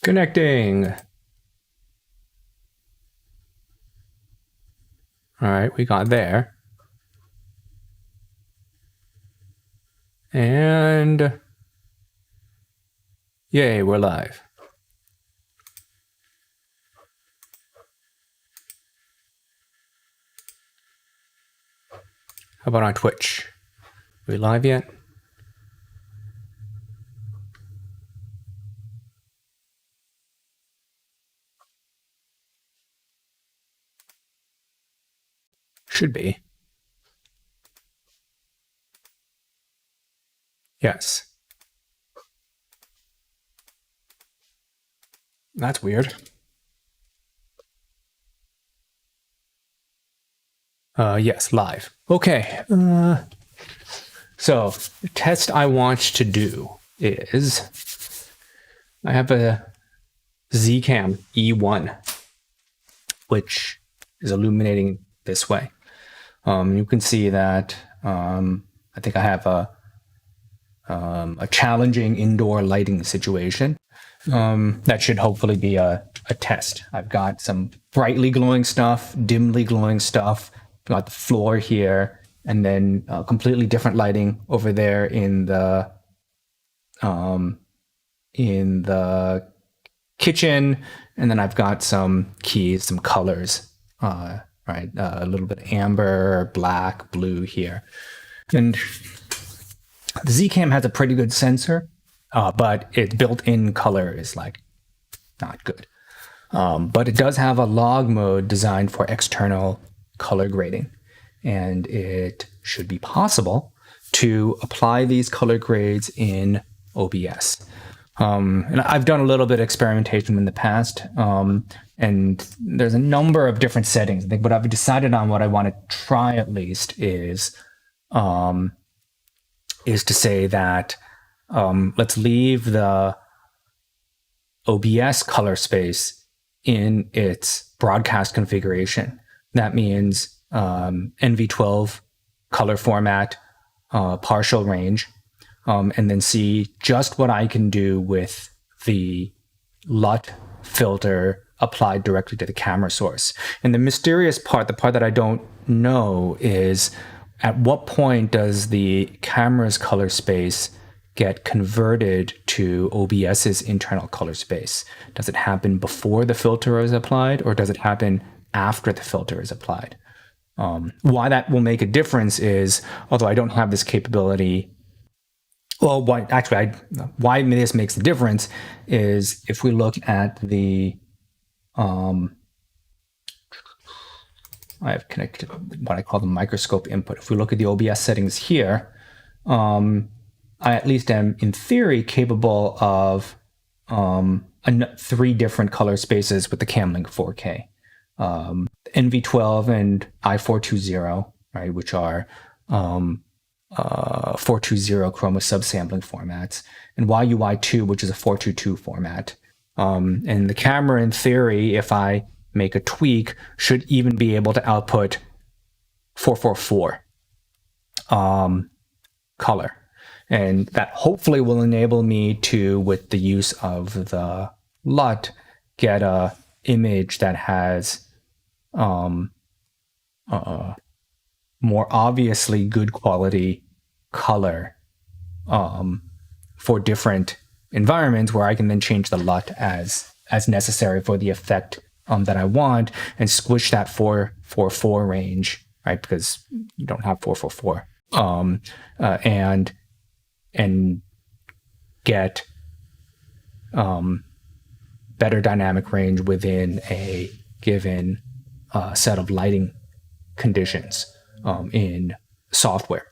Connecting. All right, we got there. And yay, we're live. How about on Twitch? Are we live yet? Should be. Yes. That's weird. Yes, live. Okay. So the test I want to do is I have a Zcam E1, which is illuminating this way. You can see that I think I have a challenging indoor lighting situation. That should hopefully be a test. I've got some brightly glowing stuff, dimly glowing stuff. I've got the floor here, and then completely different lighting over there in the kitchen, and then I've got some keys, some colors, right? A little bit of amber, black, blue here. And the Zcam has a pretty good sensor, but its built-in color is like not good. But it does have a log mode designed for external color grading, and it should be possible to apply these color grades in OBS. And I've done a little bit of experimentation in the past, and there's a number of different settings. I think what I've decided on, what I want to try at least, is to say that let's leave the OBS color space in its broadcast configuration. That means NV12 color format, partial range, and then see just what I can do with the LUT filter applied directly to the camera source. And the mysterious part, the part that I don't know, is at what point does the camera's color space get converted to OBS's internal color space? Does it happen before the filter is applied, or does it happen after the filter is applied? Why that will make a difference is, although I don't have this capability, well, why this makes the difference is if we look at the, I have connected what I call the microscope input. If we look at the OBS settings here, I at least am, in theory, capable of 3 different color spaces with the CamLink 4K. NV12 and I420, right, which are 420 chroma subsampling formats, and YUI2, which is a 422 format. And the camera, in theory, if I make a tweak, should even be able to output 444 color. And that hopefully will enable me to, with the use of the LUT, get a image that has more obviously good quality color for different environments, where I can then change the LUT as necessary for the effect that I want, and squish that 444 range, right? Because you don't have 444, and get better dynamic range within a given set of lighting conditions in software.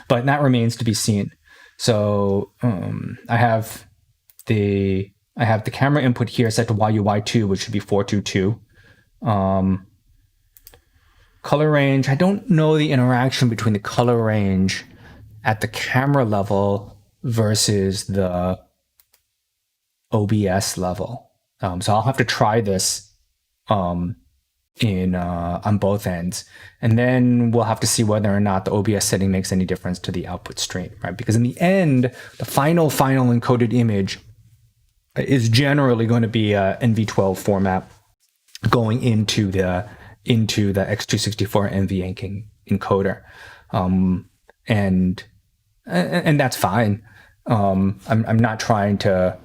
But that remains to be seen. So I have the camera input here set to YUI2, which should be 422. Color range, I don't know the interaction between the color range at the camera level versus the OBS level. So I'll have to try this on both ends, and then we'll have to see whether or not the OBS setting makes any difference to the output stream, right? Because in the end, the final encoded image is generally going to be a NV12 format going into the X264 NV encoder, and that's fine. I'm not trying to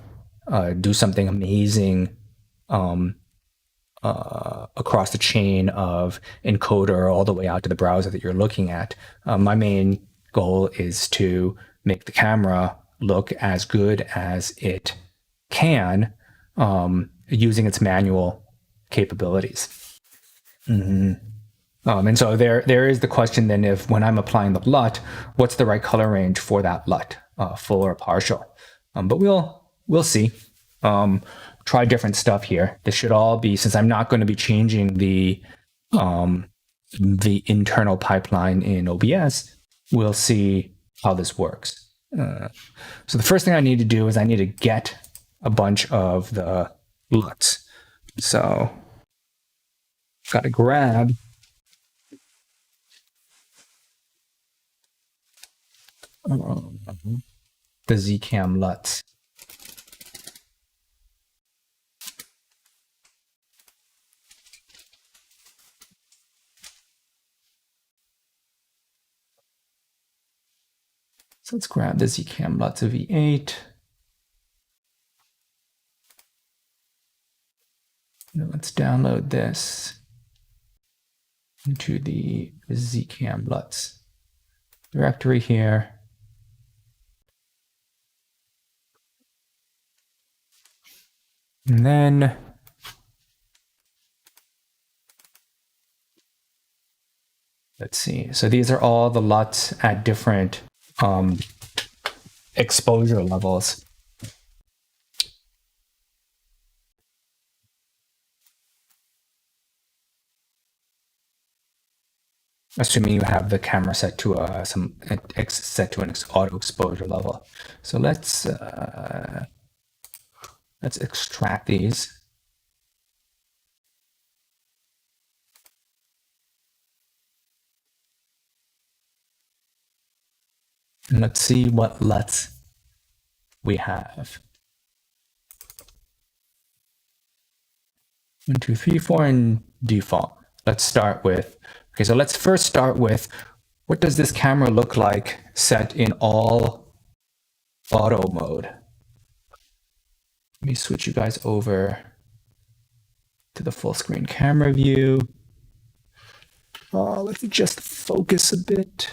do something amazing across the chain of encoder all the way out to the browser that you're looking at. My main goal is to make the camera look as good as it can using its manual capabilities. And so there is the question then, if when I'm applying the LUT, what's the right color range for that LUT, full or partial? But we'll see. Try different stuff here. This should all be, since I'm not going to be changing the internal pipeline in OBS, we'll see how this works. So the first thing I need to do is I need to get a bunch of the LUTs. So got to grab the Zcam LUTs. So let's grab the Zcam LUTs of V8. Now let's download this into the Zcam LUTs directory here. And then let's see. So these are all the LUTs at different exposure levels. Assuming you have the camera set to an auto exposure level. So let's extract these. And let's see what LUTs we have. 1, 2, 3, 4, and default. Let's start with, okay, so let's first start with, what does this camera look like set in all auto mode? Let me switch you guys over to the full screen camera view. Let's just focus a bit.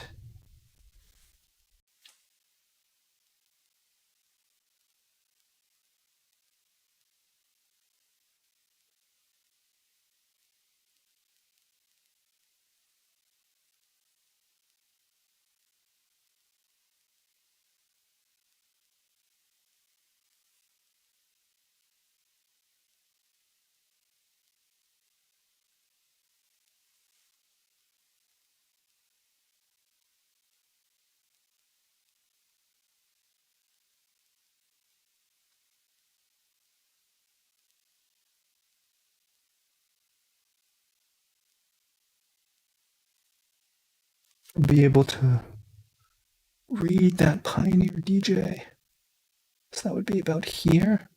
Be able to read that Pioneer DJ. So that would be about here.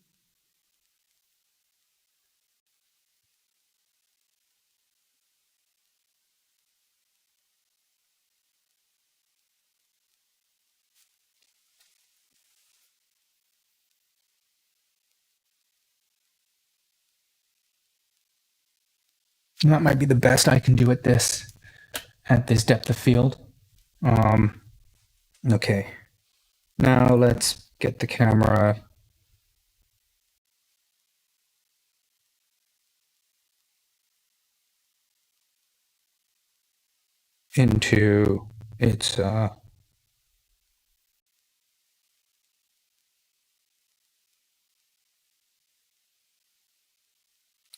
And that might be the best I can do at this depth of field. Okay. Now let's get the camera into its to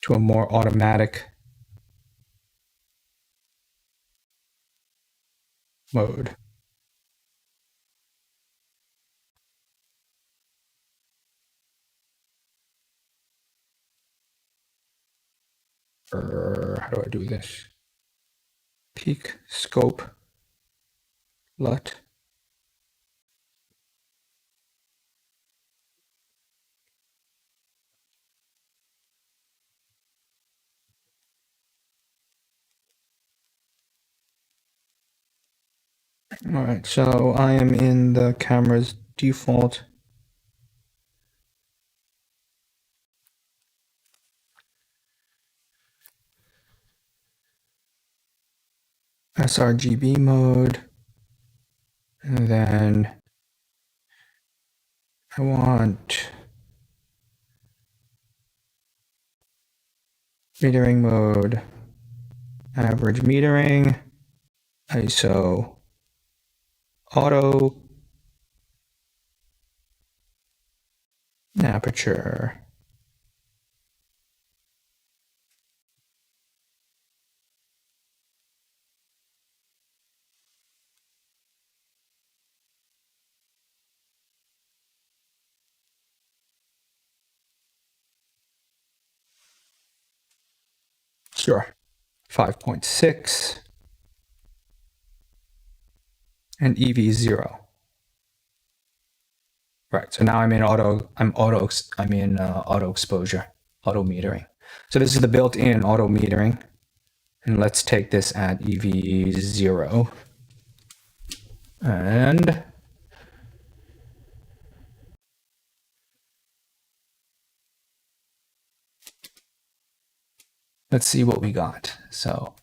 a more automatic mode. How do I do this? Peak scope LUT. All right, so I am in the camera's default sRGB mode, and then I want metering mode, average metering, ISO auto, aperture. Sure. 5.6 and EV0. Right. So now I'm in auto exposure, auto metering. So this is the built-in auto metering. And let's take this at EV0. And let's see what we got. So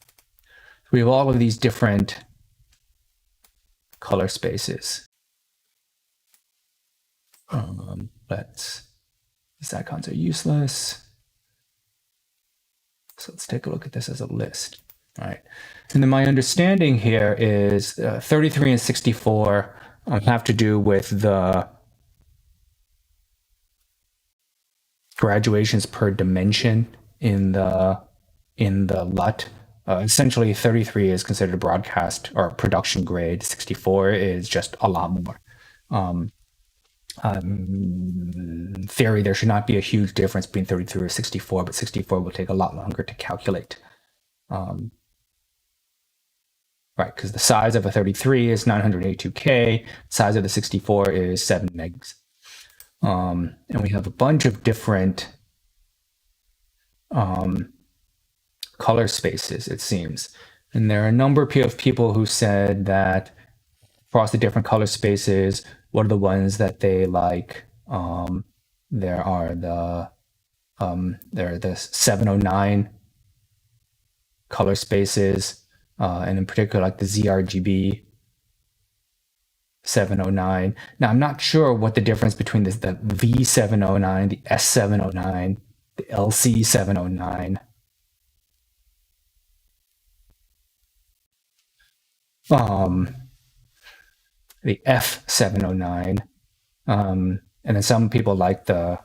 we have all of these different color spaces. These icons are useless. So let's take a look at this as a list. All right. And then my understanding here is 33 and 64 have to do with the graduations per dimension in the LUT. Essentially, 33 is considered a broadcast or production grade. 64 is just a lot more. In theory, there should not be a huge difference between 33 or 64, but 64 will take a lot longer to calculate. Right, because the size of a 33 is 982K, size of the 64 is 7 megs. And we have a bunch of different color spaces, it seems. And there are a number of people who said that across the different color spaces, what are the ones that they like? There are the 709 color spaces, and in particular, like the ZRGB 709. Now, I'm not sure what the difference between the V709, the S709, the LC709. The F709, and then some people like the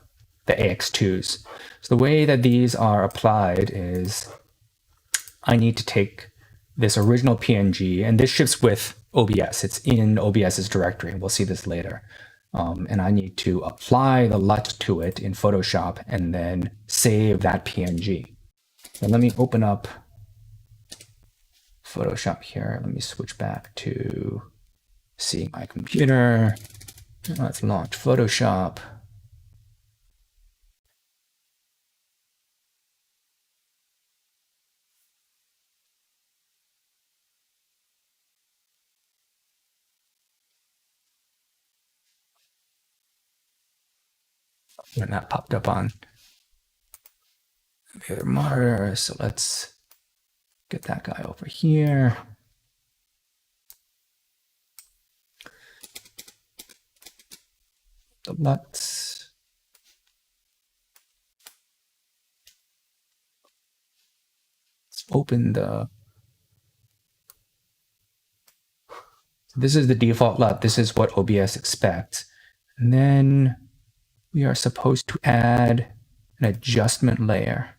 AX2s. So the way that these are applied is I need to take this original PNG, and this ships with OBS. It's in OBS's directory. We'll see this later. And I need to apply the LUT to it in Photoshop and then save that PNG. So let me open up Photoshop here. Let me switch back to see my computer. Let's launch Photoshop. When that popped up on the other monitor, so let's get that guy over here. The LUTs. Let's open the. So this is the default LUT. This is what OBS expects. And then we are supposed to add an adjustment layer.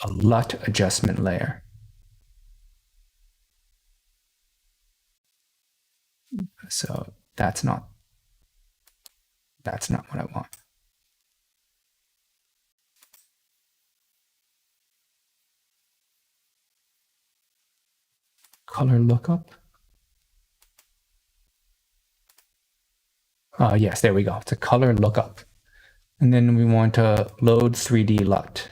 A LUT adjustment layer. So that's not what I want. Color lookup. Yes, there we go. It's a color lookup. And then we want to load 3D LUT.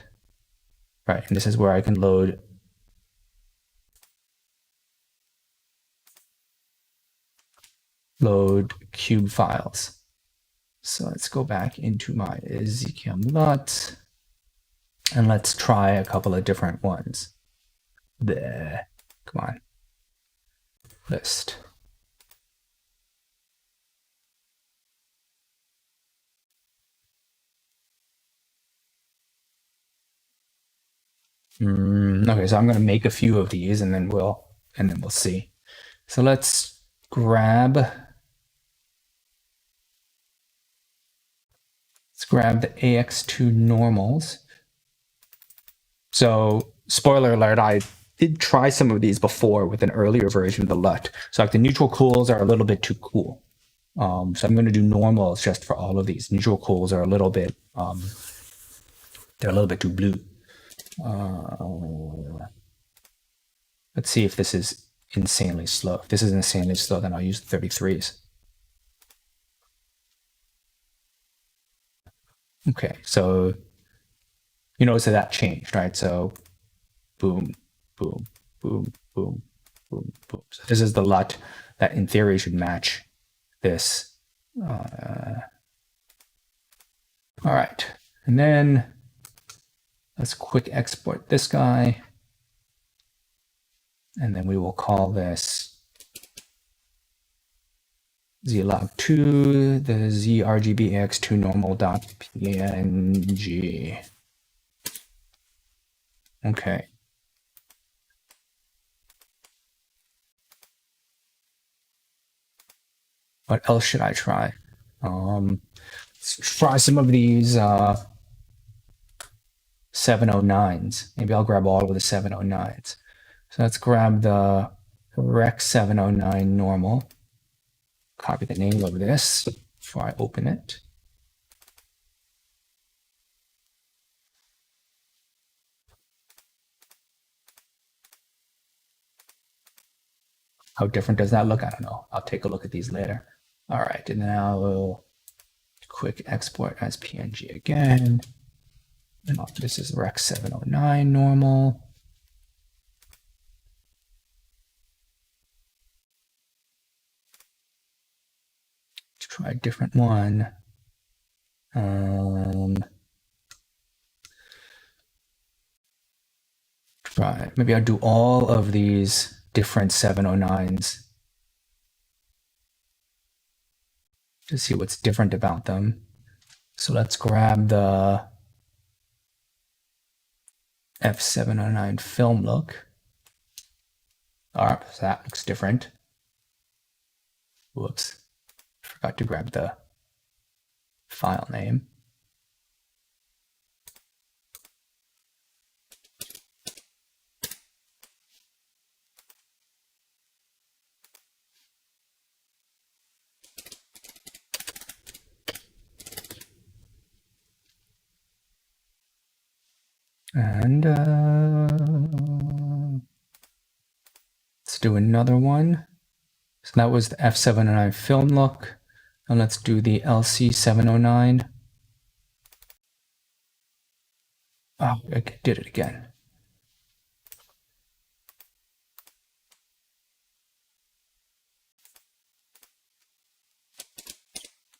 Right, and this is where I can load cube files. So let's go back into my Zcam LUT and let's try a couple of different ones. There, come on, list. Okay, so I'm going to make a few of these and then we'll see. So let's grab the AX2 normals. So spoiler alert, I did try some of these before with an earlier version of the LUT. So like the neutral cools are a little bit too cool. So I'm going to do normals just for all of these. Neutral cools are a little bit, they're a little bit too blue. Let's see if this is insanely slow. If this is insanely slow, then I'll use the 33s. Okay, so you notice that changed, right? So boom, boom, boom, boom, boom, boom. So this is the LUT that in theory should match this. All right, and then let's quick export this guy. And then we will call this zlog2, the zrgbax2 normal.png. Okay. What else should I try? Let's try some of these 709s. Maybe I'll grab all of the 709s. So let's grab the Rec 709 normal. Copy the name of this before I open it. How different does that look? I don't know. I'll take a look at these later. All right, and now we'll quick export as PNG again. And this is Rec 709 normal. Let's try a different one. Maybe I'll do all of these different 709s to see what's different about them. So let's grab the F709 film look. All right, so that looks different. Whoops, forgot to grab the file name. And let's do another one. So that was the F709 film look. And let's do the LC709. Oh, I did it again.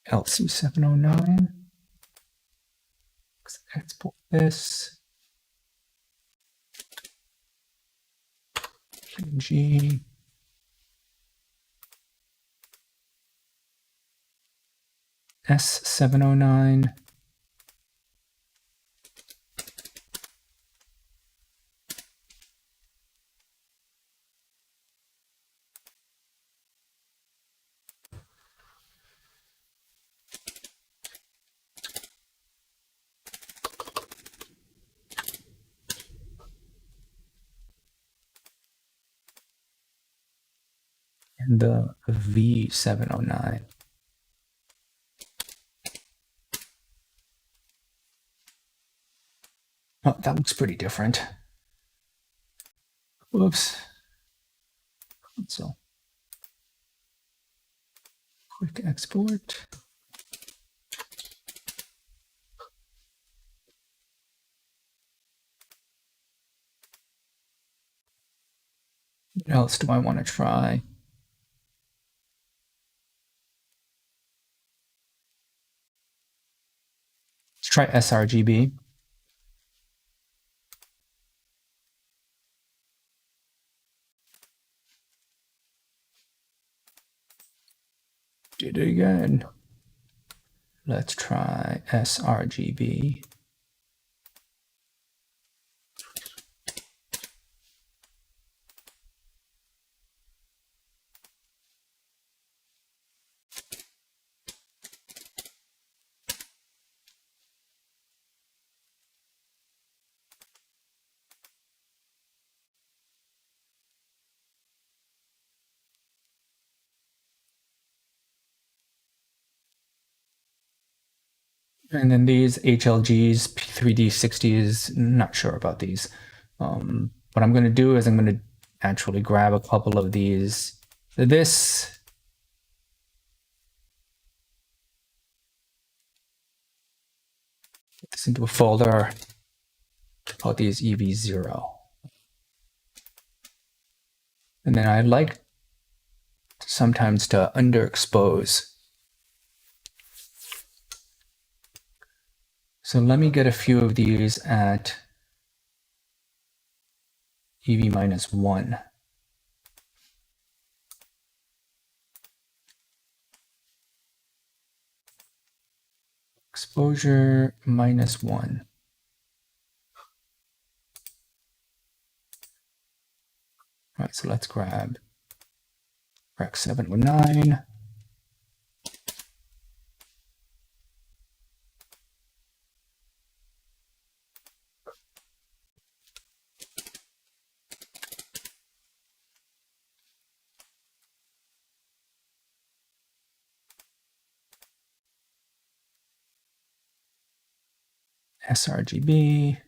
LC709. Let's export this. PNG. S709. And the V709. Oh, that looks pretty different. Whoops. So, quick export. What else do I want to try? Let's try sRGB. Did it again. Let's try sRGB. And then these HLGs, P3D60s, not sure about these. What I'm going to do is I'm going to actually grab a couple of these. This into a folder, call these EV0. And then I like sometimes to underexpose. So let me get a few of these at EV-1. Exposure -1. All right, so let's grab Rec 709. sRGB.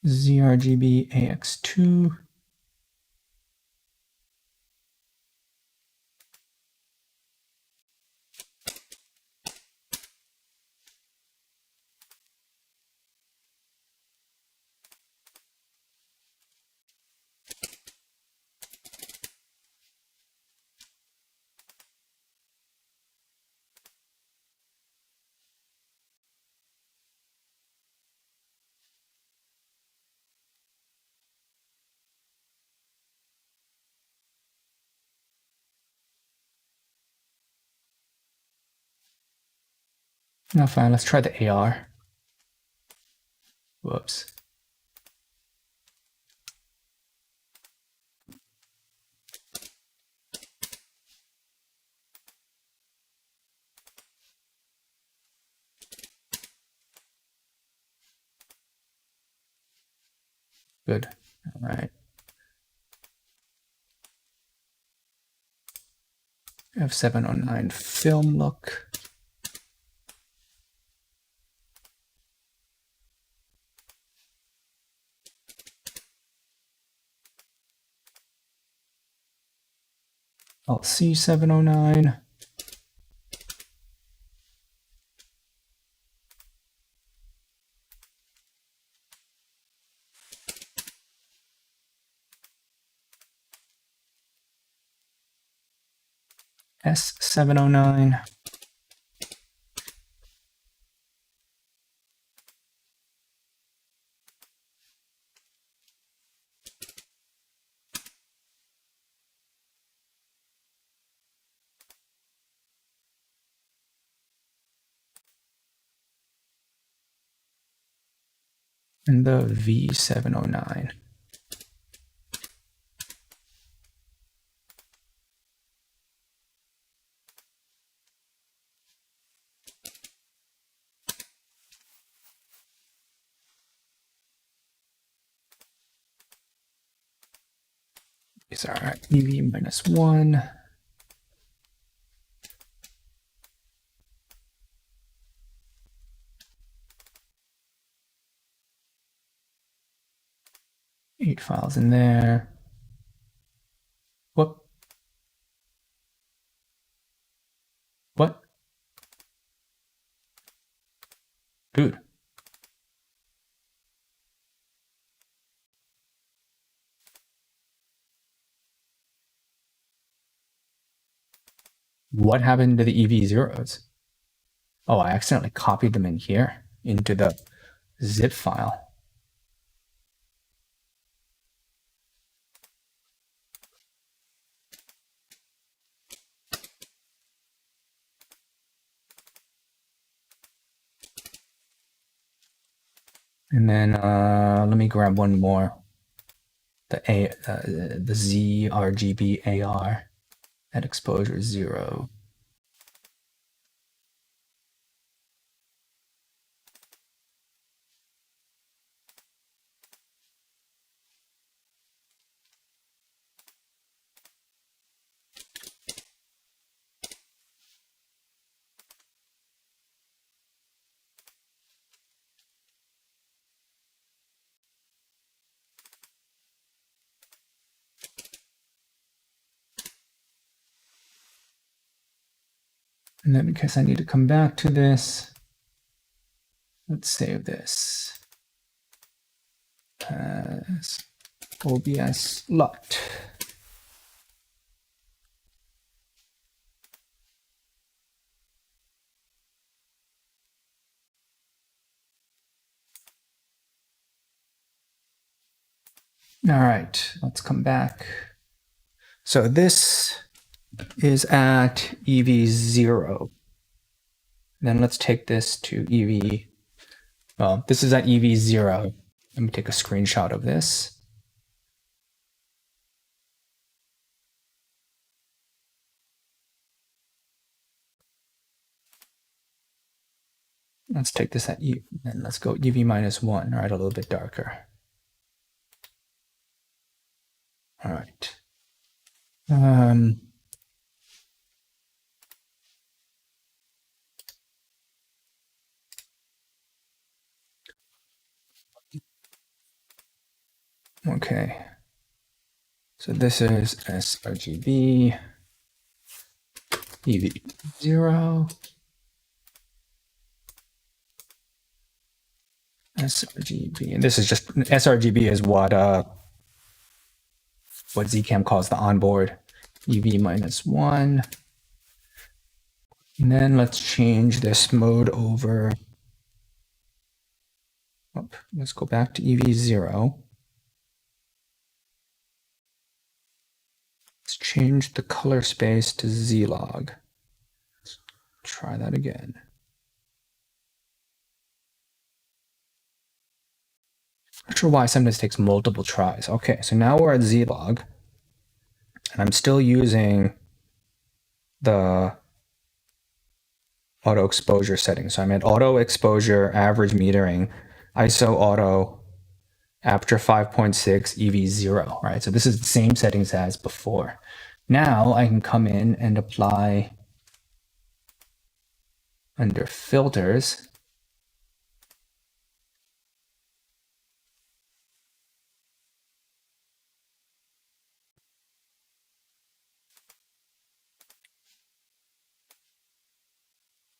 ZRGB AX2. Now fine, let's try the AR. Whoops. Good. All right. F709 film look. LC709. S709. And the V709. is our EV minus 1. Eight files in there. Whoop. What? Dude. What happened to the EV zeros? Oh, I accidentally copied them in here into the zip file. And then let me grab one more. The Z RGB AR at exposure 0. And then because I need to come back to this, let's save this as OBS Lut. All right, let's come back. So this is at EV0. Then let's take this to EV. Well, this is at EV0. Let me take a screenshot of this. Let's take this at E, and let's go EV minus 1, right? A little bit darker. All right. Okay. So this is sRGB, EV0, sRGB, and this is just sRGB is what Zcam calls the onboard EV minus 1. And then let's change this mode over. Oh, let's go back to EV0. Let's change the color space to Z-log. Try that again. Not sure why sometimes it takes multiple tries. Okay, so now we're at Z-log, and I'm still using the auto exposure setting. So I'm at auto exposure, average metering, ISO auto, aperture 5.6, EV0, right? So this is the same settings as before. Now I can come in and apply under filters.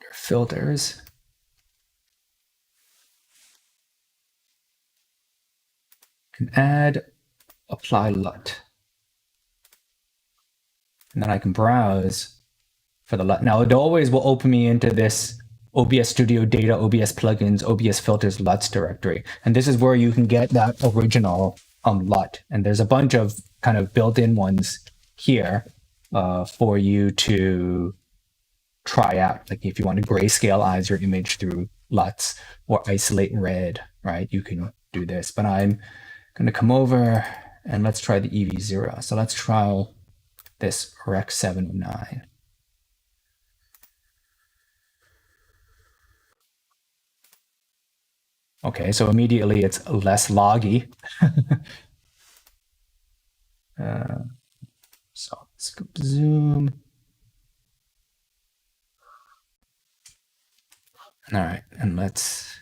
Under filters. Can add Apply Lut. And then I can browse for the LUT. Now it always will open me into this OBS Studio data, OBS plugins, OBS filters, LUTs directory. And this is where you can get that original LUT. And there's a bunch of kind of built-in ones here for you to try out. Like if you want to grayscale your image through LUTs or isolate red, right? You can do this. But I'm going to come over and let's try the EV0. So let's try this Rec 709. Okay, so immediately it's less loggy. zoom. All right, and let's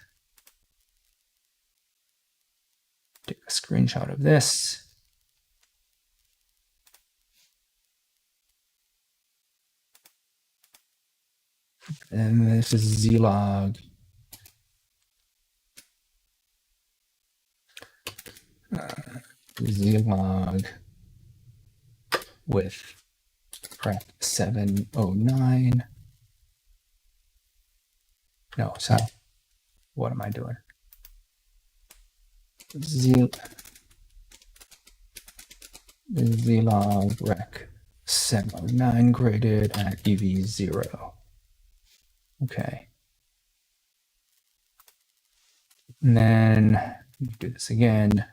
take a screenshot of this. And this is zlog. Zlog with prep 709. No, sorry. What am I doing? Zlog rec 709 graded at EV0. Okay. And then do this again.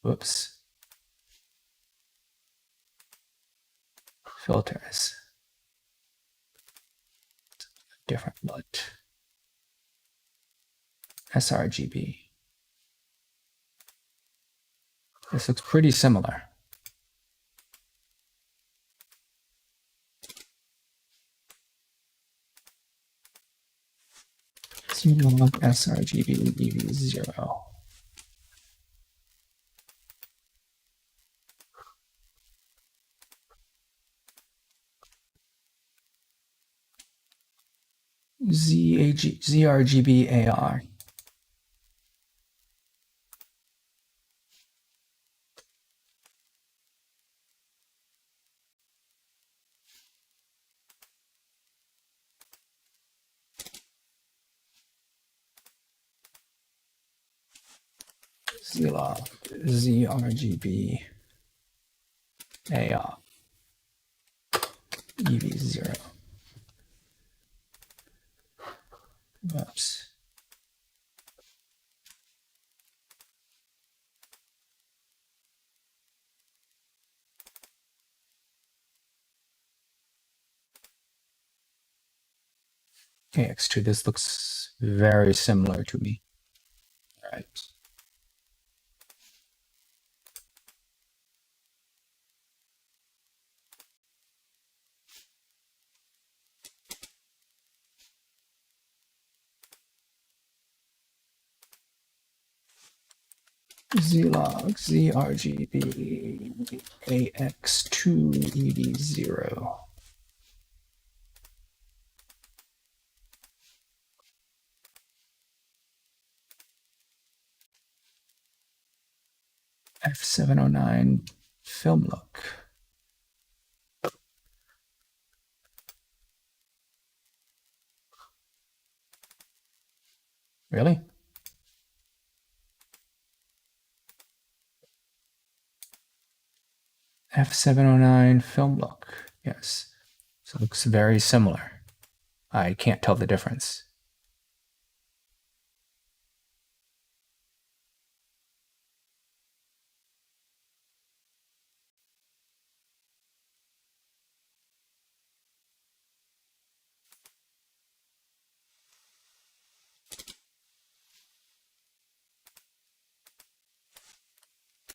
Whoops. Filters. Different LUT. sRGB. This looks pretty similar. Zlog sRGB EV0. ZRGB AR. Zlog ZRGB AR EV0. Oops. KX2, this looks very similar to me. All right. Zlog ZRGB AX2 EV0. F709 film look. Really? F709 film look. Yes. So it looks very similar. I can't tell the difference.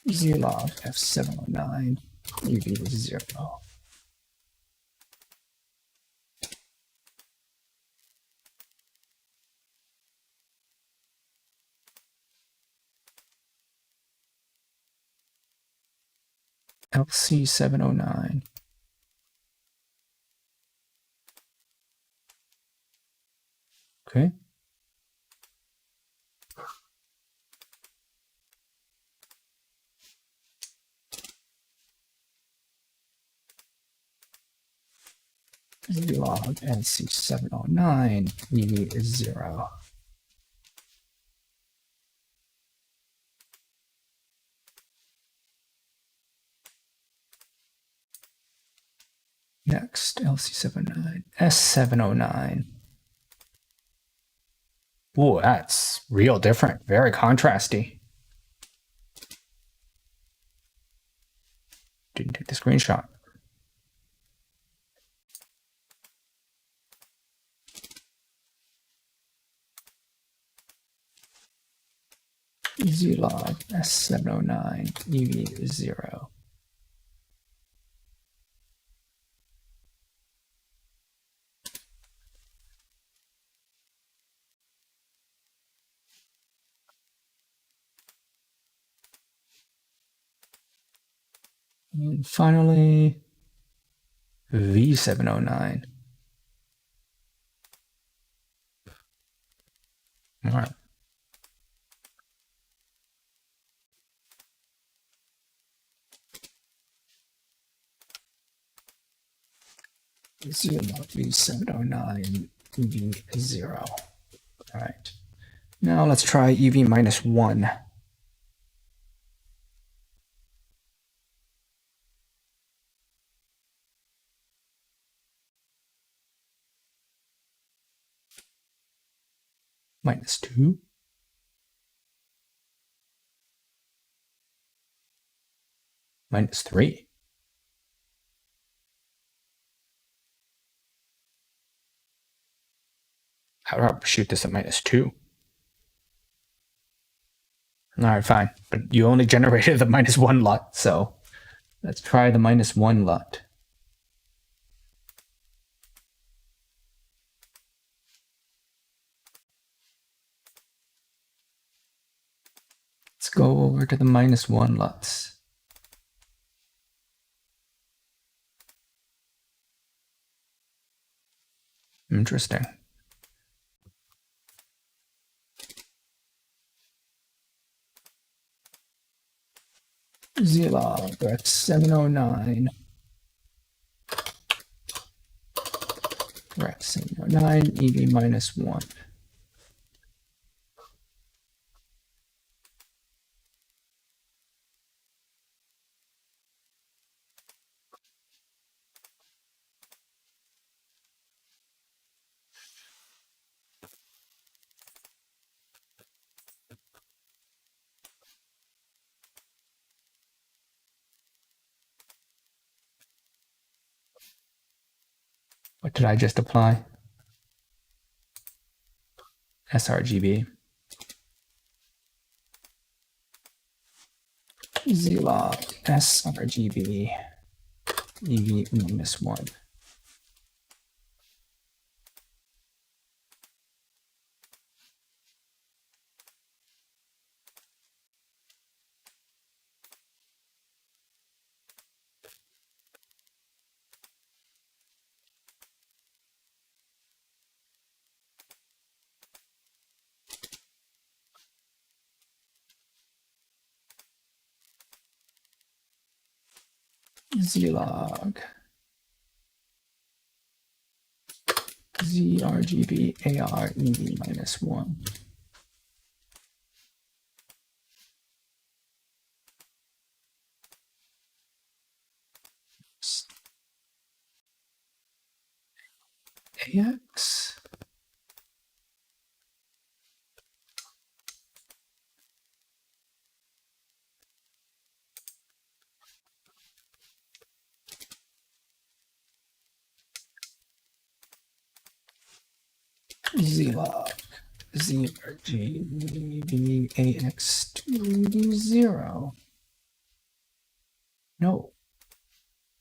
Zlog F709 EV0. LC709. Okay. Zlog NC709 EV0. Next, LC79, S709. Ooh, that's real different. Very contrasty. Didn't take the screenshot. Zlog S709 EV0. And finally, V709. All right. V709 EV0. All right. Now let's try EV minus 1. Minus 2. Minus 3. How do I shoot this at minus 2? All right, fine. But you only generated the minus 1 LUT, so let's try the minus 1 LUT. Let's go over to the minus 1 LUTs. Interesting. Zlog, that's 709. We're at 709, EV minus 1. What did I just apply? sRGB. Zlog, sRGB, EV minus 1. Zlog, zRGB, AR, EV minus 1. AX. Zlog, zRGB, AX2D0. No,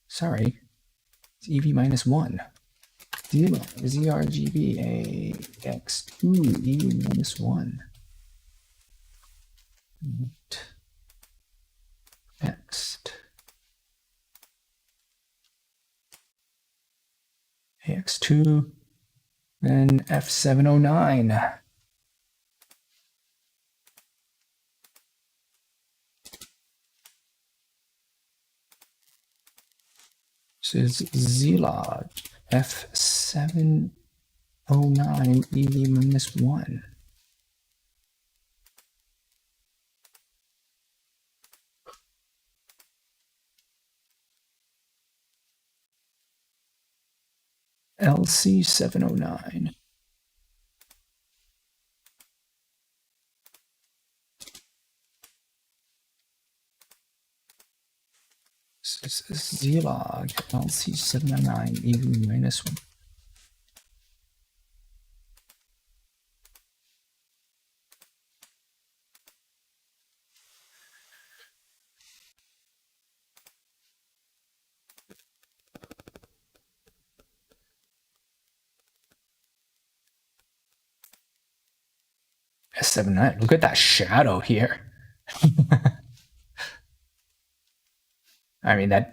sorry, it's EV minus 1. zRGB, AX2, EV minus 1. Next. AX2, then F709. This is Zlog, F709, EV minus 1. LC709. This is Zlog, LC709, EV minus 1. S79. Look at that shadow here. I mean, that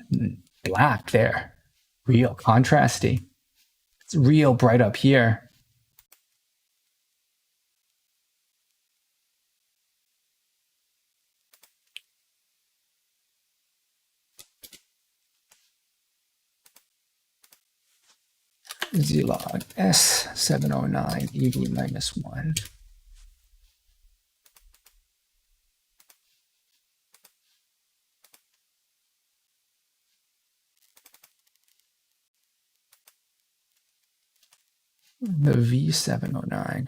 black there, real contrasty. It's real bright up here. Z log S709 EV-1. The V709.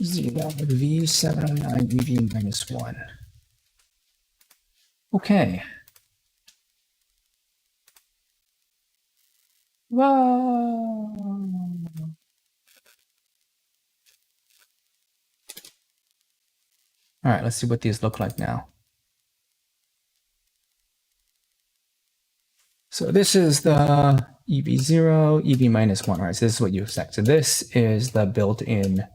Z log V709 EV-1. Okay. Whoa. All right, let's see what these look like now. So this is the EV0, EV-1. All right, so this is what you expect. So this is the built-in.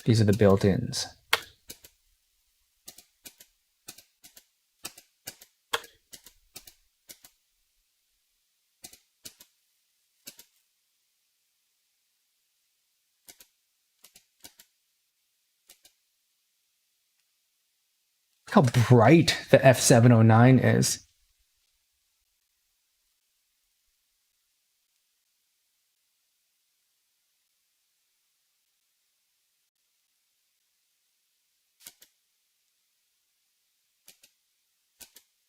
These are the built-ins. Look how bright the F709 is.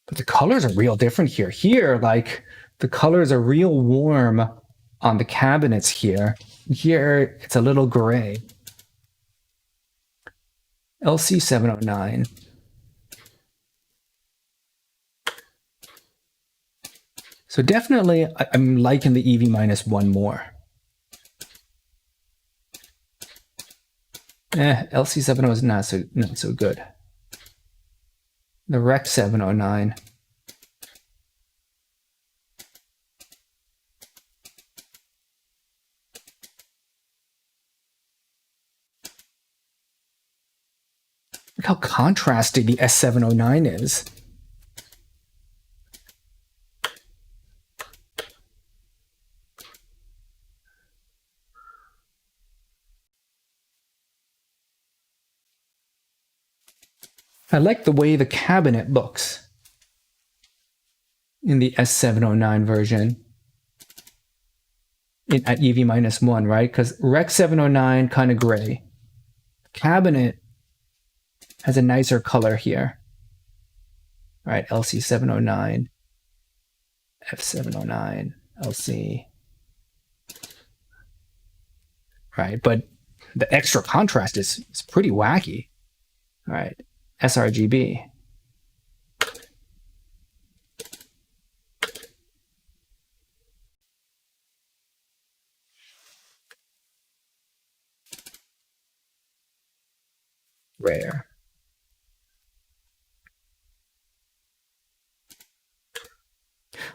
But the colors are real different here. Here, like, the colors are real warm on the cabinets here. Here, it's a little gray. LC709. So definitely, I'm liking the EV-1 more. LC709 is not so good. The Rec 709. Look how contrasty the S709 is. I like the way the cabinet looks in the S709 version at EV-1, right? Because Rec 709 kind of gray. Cabinet has a nicer color here. All right, LC 709, F709, LC. Right, but the extra contrast is pretty wacky. All right, sRGB. Rare.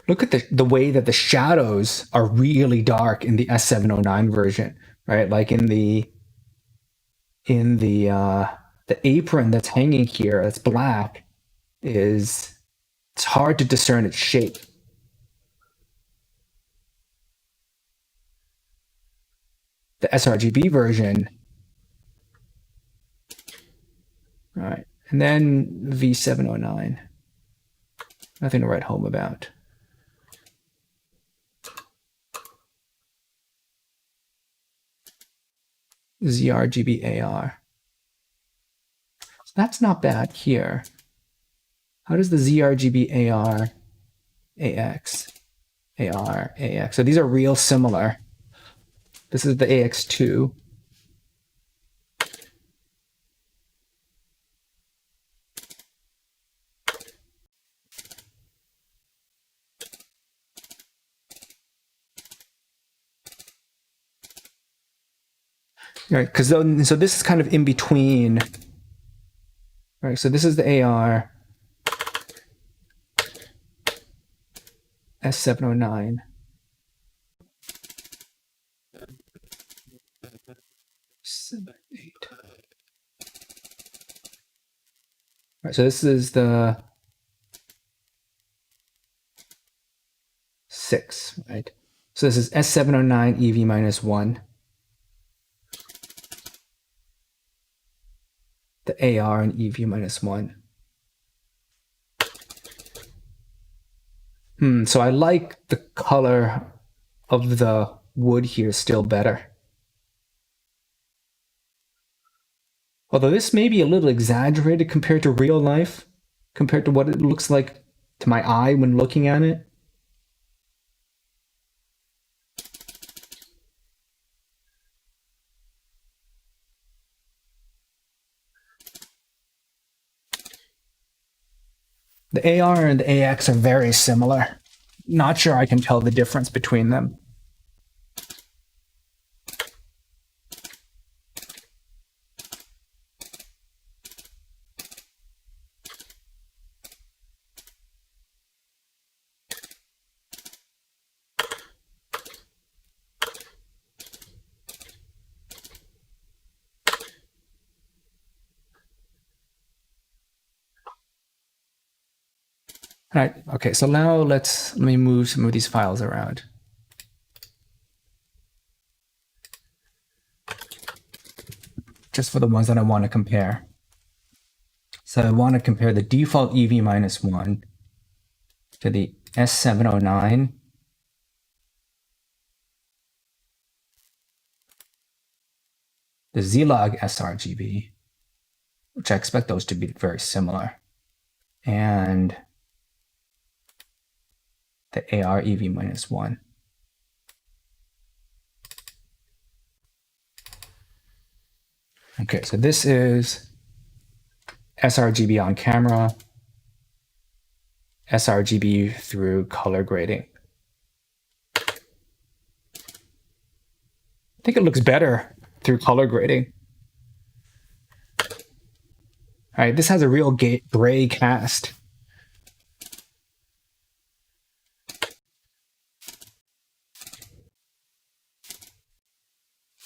Look at the way that the shadows are really dark in the S709 version, right? Like in the apron that's hanging here, that's black, it's hard to discern its shape. The sRGB version, all right, and then V709. Nothing to write home about. ZRGB AR. So that's not bad here. How does the ZRGB AR, AX, AR, AX? So these are real similar. This is the AX2. Right, because so this is kind of in between. Right, so this is the AR, S709. Seven, 8. All right, so this is the 6, right? So this is S709 EV-1. The AR and EV-1. So I like the color of the wood here still better. Although this may be a little exaggerated compared to real life, compared to what it looks like to my eye when looking at it. The AR and the AX are very similar. Not sure I can tell the difference between them. All right, okay, so now let me move some of these files around. Just for the ones that I want to compare. So I want to compare the default EV-1 to the S709. The Z-Log sRGB, which I expect those to be very similar, and the AR EV-1. Okay, so this is sRGB on camera, sRGB through color grading. I think it looks better through color grading. All right, this has a real gray cast.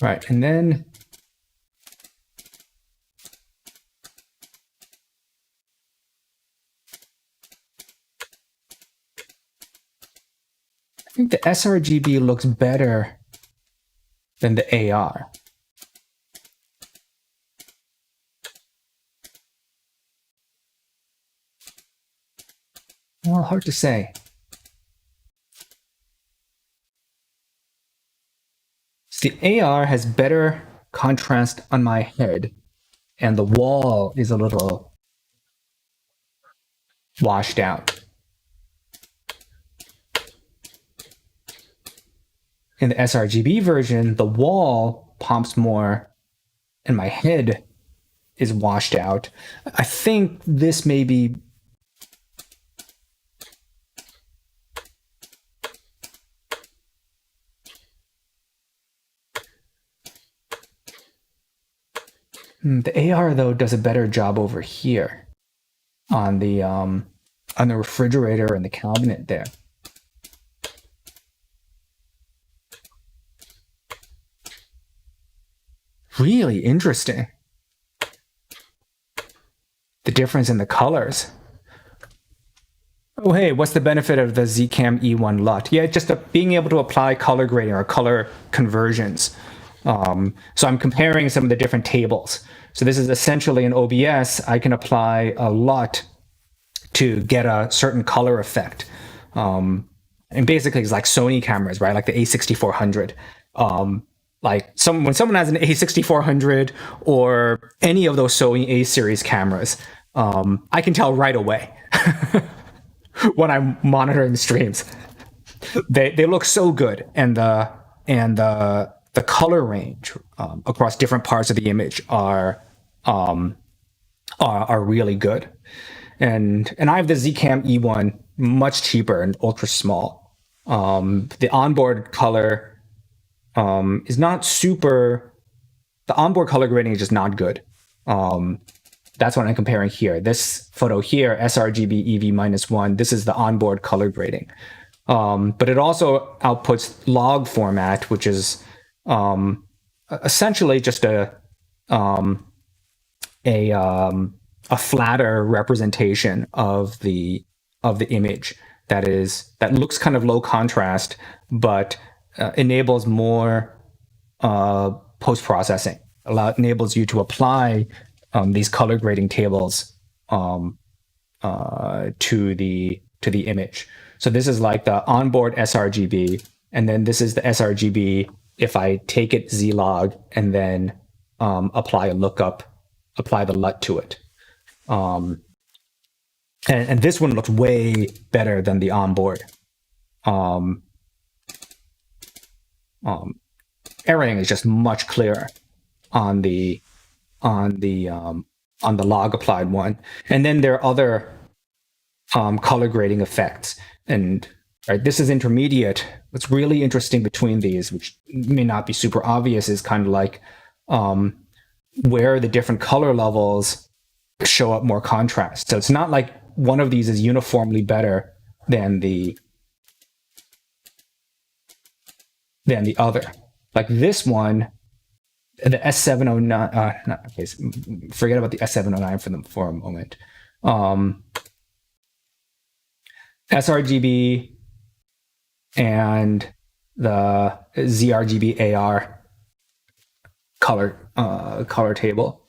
Right, and then I think the sRGB looks better than the AR. Well, hard to say. The AR has better contrast on my head, and the wall is a little washed out. In the sRGB version, the wall pops more, and my head is washed out. I think this may be the AR, though, does a better job over here on the refrigerator and the cabinet there. Really interesting. The difference in the colors. Oh, hey, what's the benefit of the Zcam E1 Lut? Yeah, just being able to apply color grading or color conversions. So I'm comparing some of the different tables. So this is essentially in OBS, I can apply a LUT to get a certain color effect. And basically it's like Sony cameras, right? Like the A6400. Like when someone has an A6400 or any of those Sony A series cameras, I can tell right away when I'm monitoring streams. They look so good, and the color range across different parts of the image are really good. And I have the Zcam E1, much cheaper and ultra small. The onboard color is not super. The onboard color grading is just not good. That's what I'm comparing here. This photo here, sRGB EV-1. This is the onboard color grading. But it also outputs log format, which is essentially just a flatter representation of the image that looks kind of low contrast, but enables more post-processing. Enables you to apply these color grading tables to the image. So this is like the onboard sRGB, and then this is the sRGB if I take it zlog and then apply a lookup, apply the LUT to it. And this one looks way better than the onboard. Everything is just much clearer on the log applied one. And then there are other color grading effects. And right, this is intermediate. What's really interesting between these, which may not be super obvious, is kind of like where the different color levels show up more contrast. So it's not like one of these is uniformly better than the other. Like this one, the S709, okay, forget about the S709 for a moment. sRGB and the zRGB AR color table.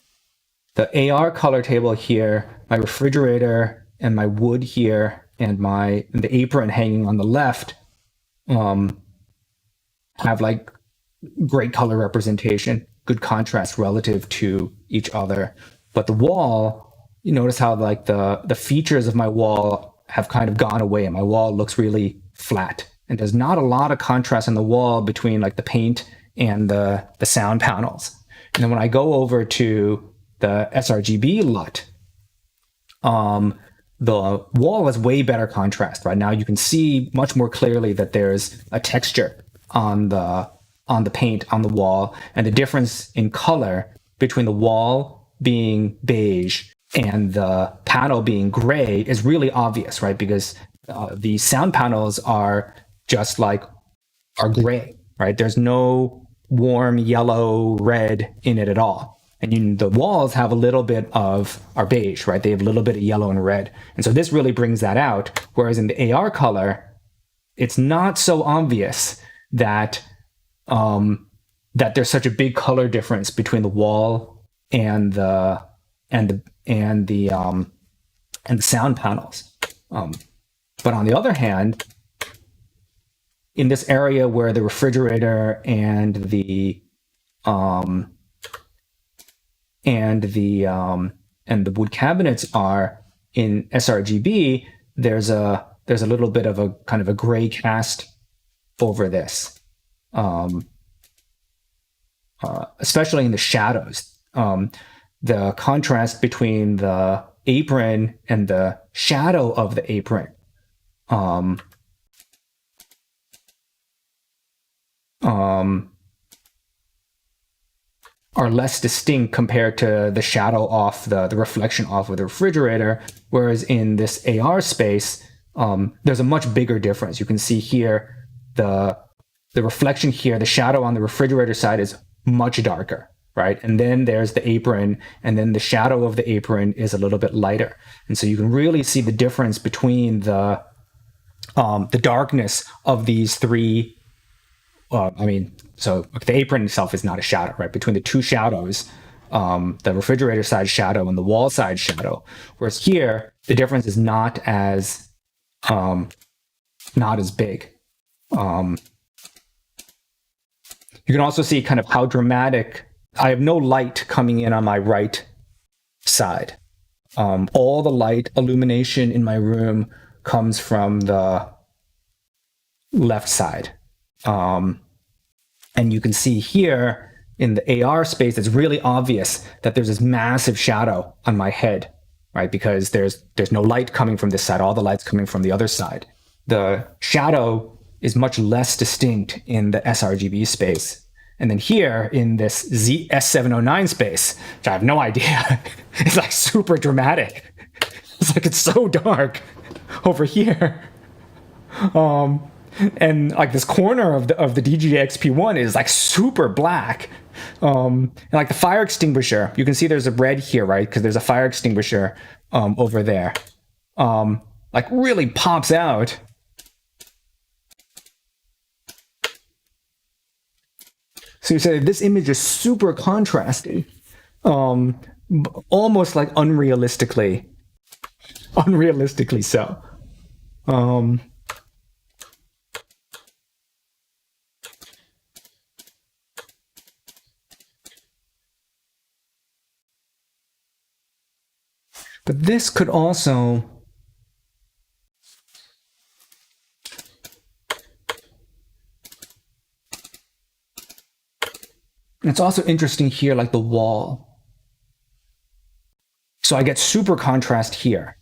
The AR color table here, my refrigerator and my wood here, and the apron hanging on the left have like great color representation, good contrast relative to each other. But the wall, you notice how like the features of my wall have kind of gone away, and my wall looks really flat. And there's not a lot of contrast on the wall between like the paint and the sound panels. And then when I go over to the sRGB LUT, the wall is way better contrast. Right now you can see much more clearly that there's a texture on the paint on the wall, and the difference in color between the wall being beige and the panel being gray is really obvious, right? Because the sound panels are gray, right? There's no warm yellow, red in it at all. And the walls have a little bit are beige, right? They have a little bit of yellow and red. And so this really brings that out. Whereas in the AR color, it's not so obvious that there's such a big color difference between the wall and the sound panels. But on the other hand, in this area where the refrigerator and the wood cabinets are in sRGB, there's a little bit of a kind of a gray cast over this, especially in the shadows. The contrast between the apron and the shadow of the apron are less distinct compared to the shadow off the reflection off of the refrigerator. Whereas in this AR space, there's a much bigger difference. You can see here the reflection here, the shadow on the refrigerator side is much darker, right? And then there's the apron, and then the shadow of the apron is a little bit lighter. And so you can really see the difference between the darkness of these three. So the apron itself is not a shadow, right? Between the two shadows, the refrigerator side shadow and the wall side shadow. Whereas here, the difference is not as big. You can also see kind of how dramatic. I have no light coming in on my right side. All the light illumination in my room comes from the left side. And you can see here in the AR space, it's really obvious that there's this massive shadow on my head, right? Because there's no light coming from this side, all the light's coming from the other side. The shadow is much less distinct in the sRGB space. And then here in this S709 space, which I have no idea, it's like super dramatic. It's like it's so dark over here. And like this corner of the DGXP1 is like super black. And like the fire extinguisher, you can see there's a red here, right? Because there's a fire extinguisher over there. Like really pops out. So you say this image is super contrasty, almost like unrealistically so. But this could also it's also interesting here, like the wall. So I get super contrast here.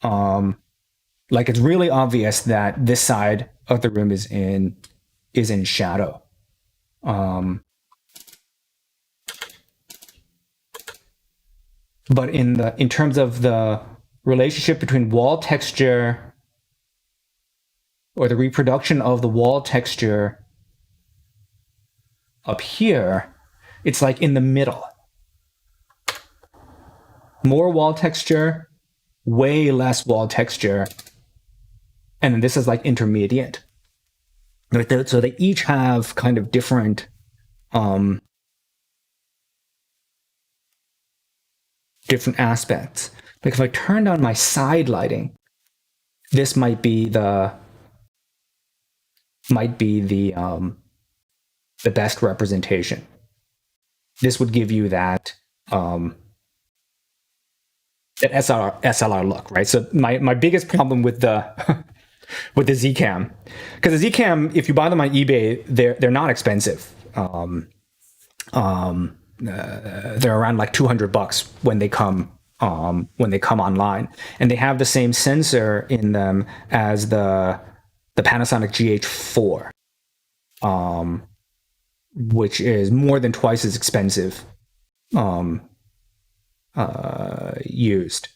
Like it's really obvious that this side of the room is in shadow. But in terms of the relationship between wall texture or the reproduction of the wall texture up here, it's like in the middle. More wall texture, way less wall texture, and then this is like intermediate. So they each have kind of different aspects. Like if I turned on my side lighting, this might be the best representation. This would give you that that SLR look, right? So my biggest problem with the with the Zcam, because the Zcam, if you buy them on eBay, they're not expensive. They're around like $200 when they come online, and they have the same sensor in them as the Panasonic GH4, which is more than twice as expensive used.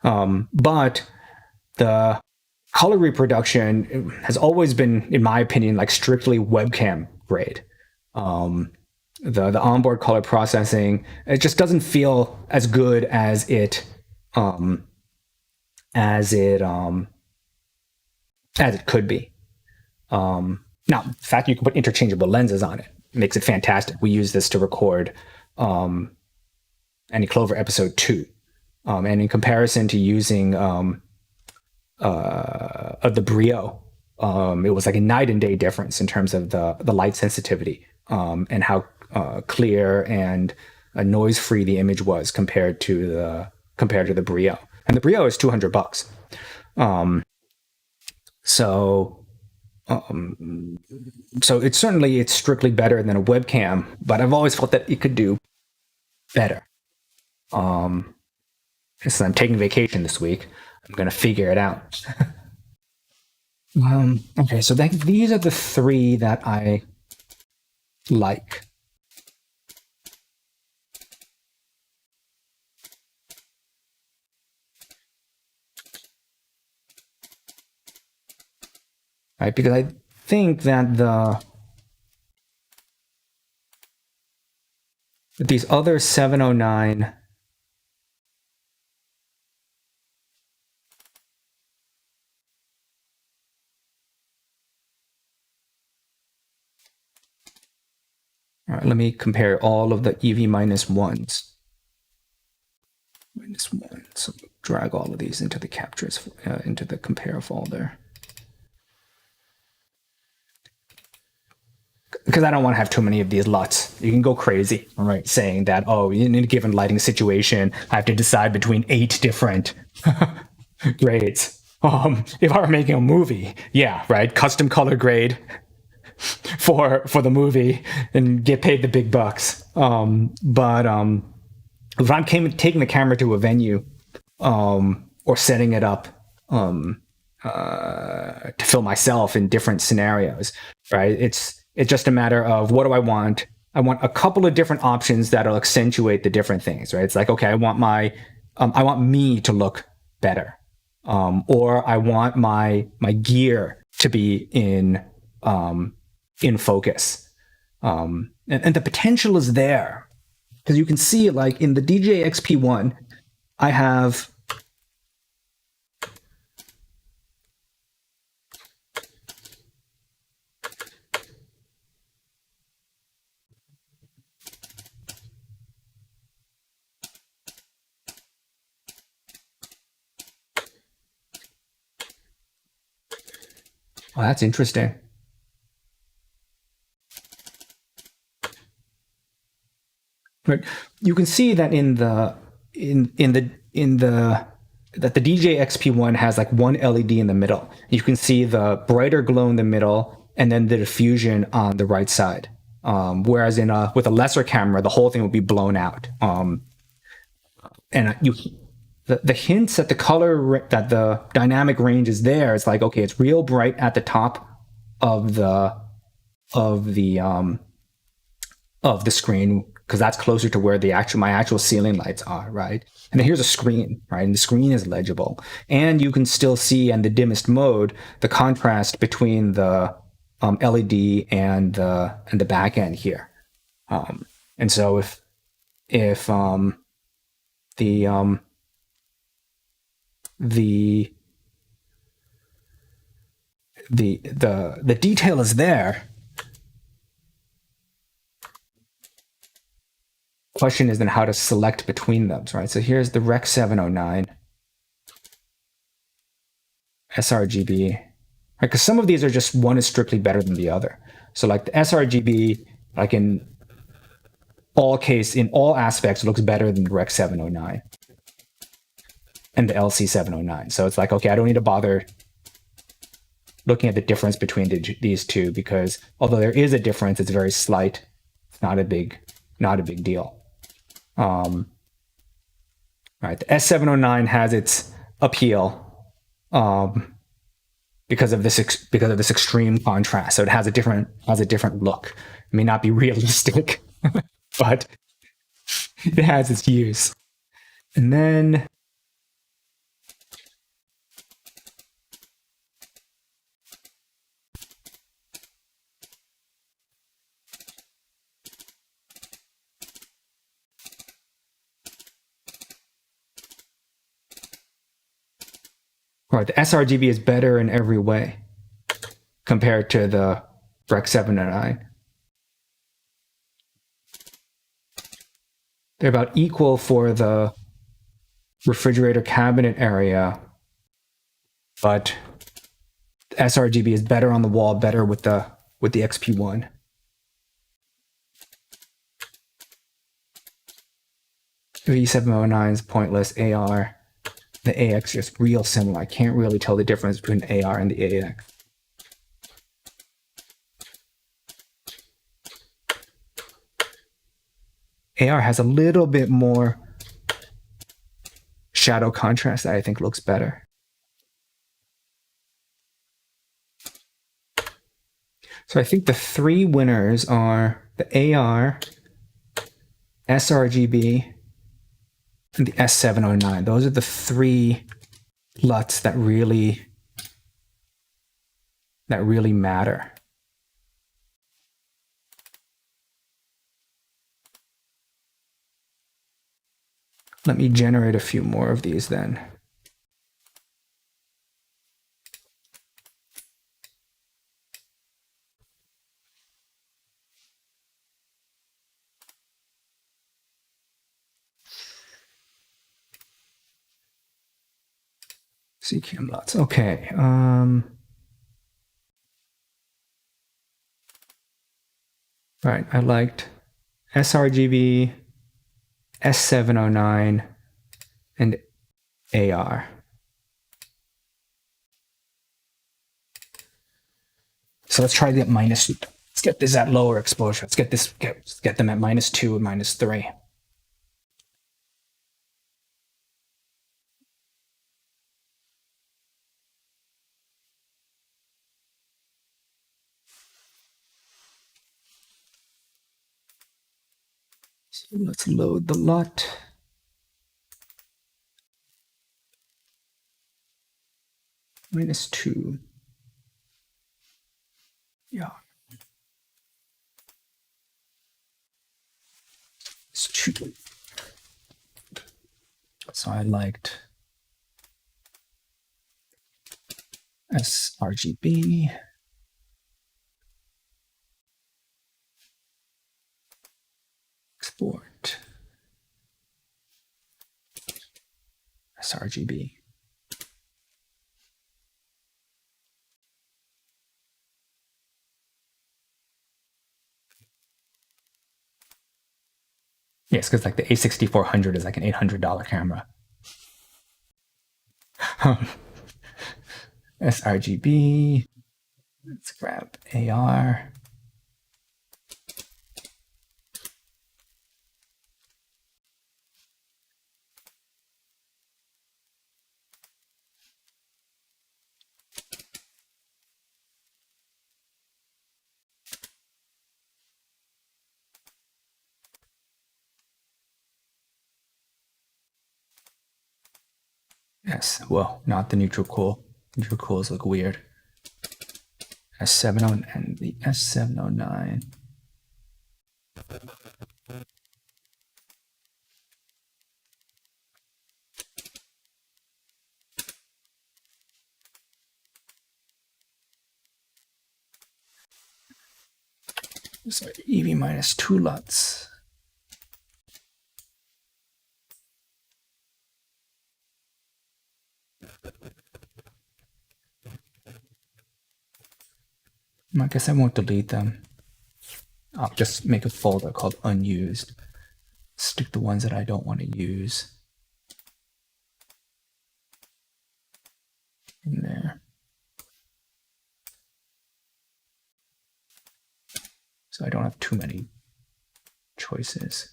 But the color reproduction has always been, in my opinion, like strictly webcam grade. The onboard color processing, it just doesn't feel as good as it could be. Now, the fact you can put interchangeable lenses on it makes it fantastic. We use this to record Any Clover episode 2, and in comparison to using the Brio, it was like a night and day difference in terms of the light sensitivity and how clear and noise free the image was compared to the Brio. And the Brio is $200. So it's strictly better than a webcam, but I've always felt that it could do better. Since I'm taking vacation this week, I'm going to figure it out. Okay, so these are the three that I like. Right, because I think that these other 709 all right, let me compare all of the EV -1s. -1. So drag all of these into the captures, into the compare folder. Because I don't want to have too many of these LUTs. You can go crazy, all right, saying that, oh, in a given lighting situation, I have to decide between 8 different grades. If I were making a movie, yeah, right, custom color grade for the movie and get paid the big bucks. But if I'm taking the camera to a venue or setting it up to film myself in different scenarios, right, it's just a matter of what do I want? I want a couple of different options that'll accentuate the different things, right? It's like, okay, I want me to look better. or I want my gear to be in focus. And the potential is there, because you can see, like in the DJI XP1, I have oh, that's interesting. Right. You can see that in the that the DJI XP1 has like one LED in the middle. You can see the brighter glow in the middle, and then the diffusion on the right side. Whereas with a lesser camera, the whole thing would be blown out. And the hints that the color, that the dynamic range is there. It's like, okay, it's real bright at the top of the screen, because that's closer to where my actual ceiling lights are, right? And then here's a screen, right? And the screen is legible, and you can still see in the dimmest mode the contrast between the LED and the back end here. And so if the detail is there. Question is then how to select between them, right? So here's the Rec 709 sRGB, right? Because some of these are just, one is strictly better than the other. So like the sRGB, like in all aspects, looks better than the Rec 709 and the LC 709. So it's like, okay, I don't need to bother looking at the difference between these two, because although there is a difference, it's very slight. It's not a big deal. Right, the S709 has its appeal because of this extreme contrast. So it has a different look. It may not be realistic, but it has its use. And then right, the sRGB is better in every way compared to the Rec 709. They're about equal for the refrigerator cabinet area, but the sRGB is better on the wall, better with the XP1. V709 is pointless. AR, the AX is real similar. I can't really tell the difference between AR and the AX. AR has a little bit more shadow contrast that I think looks better. So I think the three winners are the AR, sRGB, and the S709. Those are the three LUTs that really matter. Let me generate a few more of these then. Zcam LUTs. Okay. Right. I liked sRGB, S709, and AR. So let's try the minus. Let's get this at lower exposure. Let's get them at -2 and -3. So let's load the LUT. -2. Yeah. It's 2. So I liked sRGB. Export sRGB. Yes, because like the A6400 is like an $800 camera. sRGB. Let's grab AR. Yes, well, not the neutral cool. Neutral cools look weird. S70 and the S709. So EV -2 LUTs. I guess I won't delete them. I'll just make a folder called unused. Stick the ones that I don't want to use in there. So I don't have too many choices.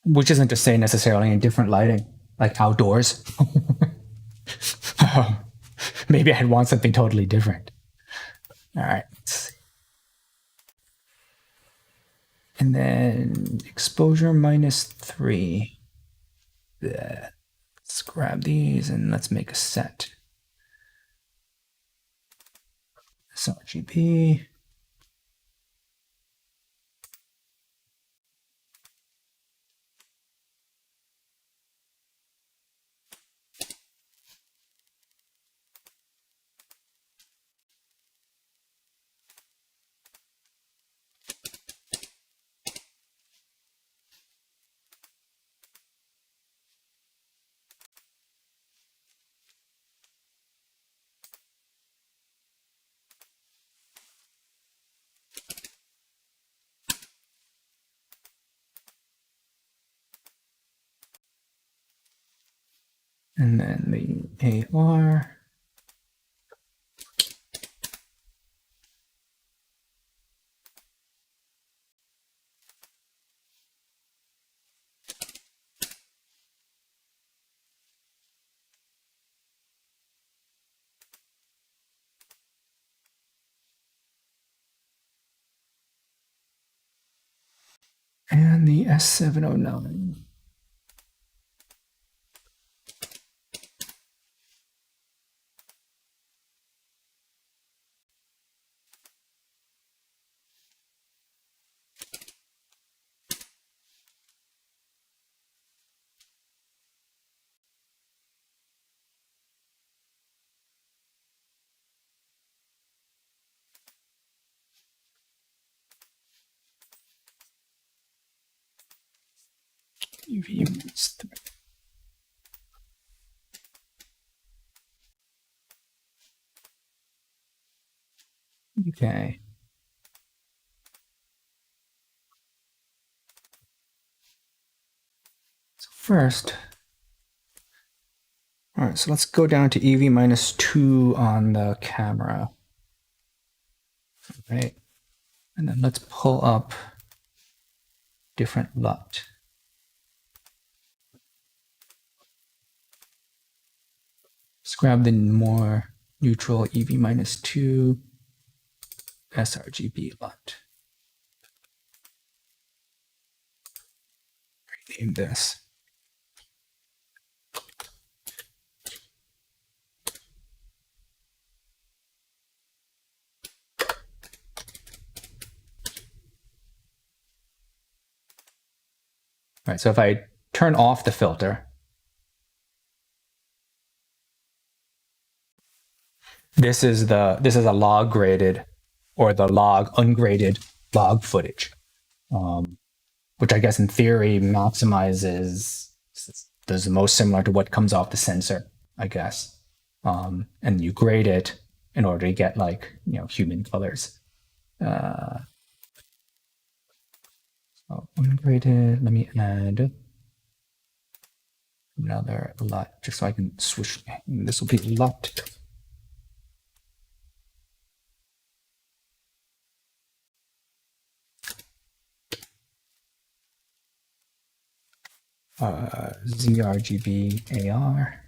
Which isn't to say necessarily in different lighting, like outdoors. Maybe I'd want something totally different. All right. Let's see. And then exposure -3. Let's grab these and let's make a set. sRGB. And then the AR. And the S709. UV -3. Okay. So first, all right, so let's go down to EV -2 on the camera. Right. And then let's pull up different LUT. Let's grab the more neutral EV minus 2 sRGB LUT. Rename this. All right, so if I turn off the filter, this is a log graded or the log ungraded log footage, which I guess in theory maximizes, does the most similar to what comes off the sensor, I guess. And you grade it in order to get like, human colors. So ungraded, let me add another LUT just so I can switch. This will be LUT. ZRGB AR.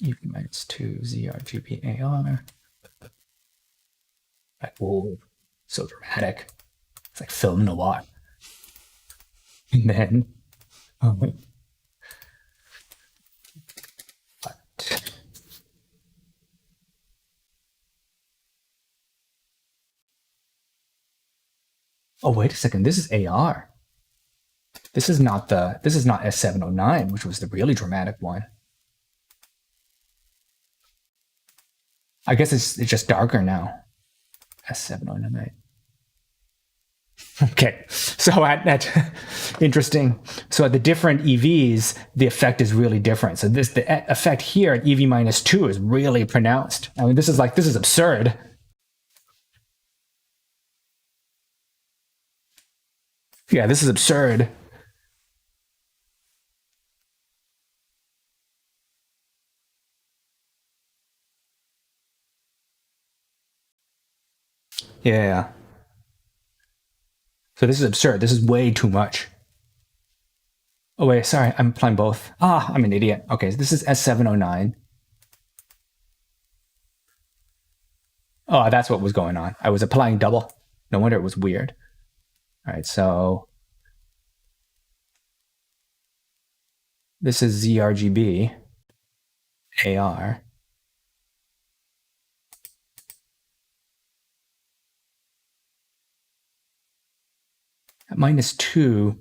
EV minus 2 ZRGB AR. Oh, so dramatic. It's like film noir. And then oh, wait a second. This is AR. This is not S709, which was the really dramatic one. I guess it's just darker now. S709. Okay, so at interesting. So at the different EVs, the effect is really different. So the effect here at EV minus 2 is really pronounced. I mean, this is absurd. Yeah, this is absurd. Yeah. So this is absurd. This is way too much. Oh, wait, sorry. I'm applying both. I'm an idiot. Okay, so this is S709. Oh, that's what was going on. I was applying double. No wonder it was weird. All right, so this is ZRGB AR. At minus 2,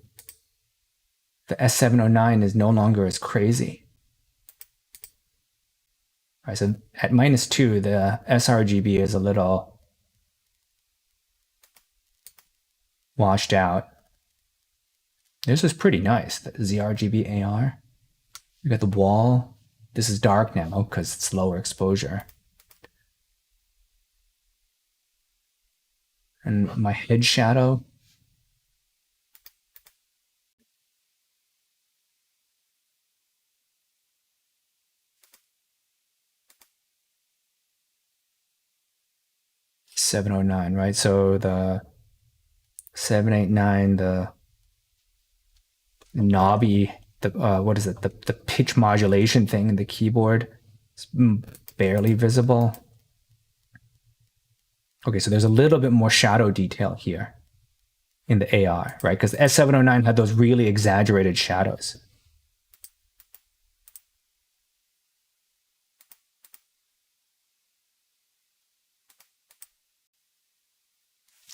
the S709 is no longer as crazy. All right, so at minus 2, the sRGB is a little washed out. This is pretty nice, the ZRGB AR. You got the wall. This is dark now because it's lower exposure. And my head shadow. $709, right? So the 789, the knobby, what is it? The pitch modulation thing in the keyboard is barely visible. Okay, so there's a little bit more shadow detail here in the AR, right? Because the S709 had those really exaggerated shadows.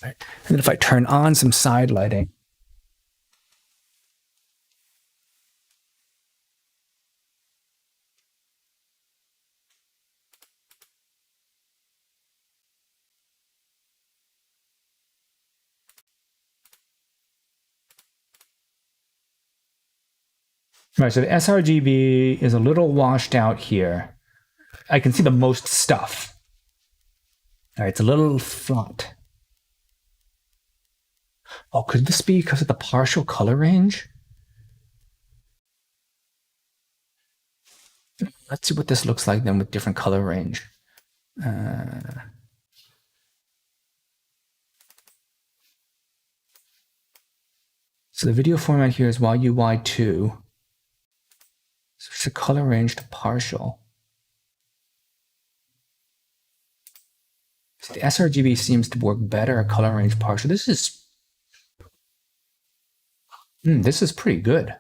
Right. And then if I turn on some side lighting, right, so the sRGB is a little washed out here. I can see the most stuff. All right, it's a little flat. Oh, could this be because of the partial color range? Let's see what this looks like then with different color range. So the video format here is YUY2. Switch the color range to partial. So the sRGB seems to work better at color range partial. This is pretty good.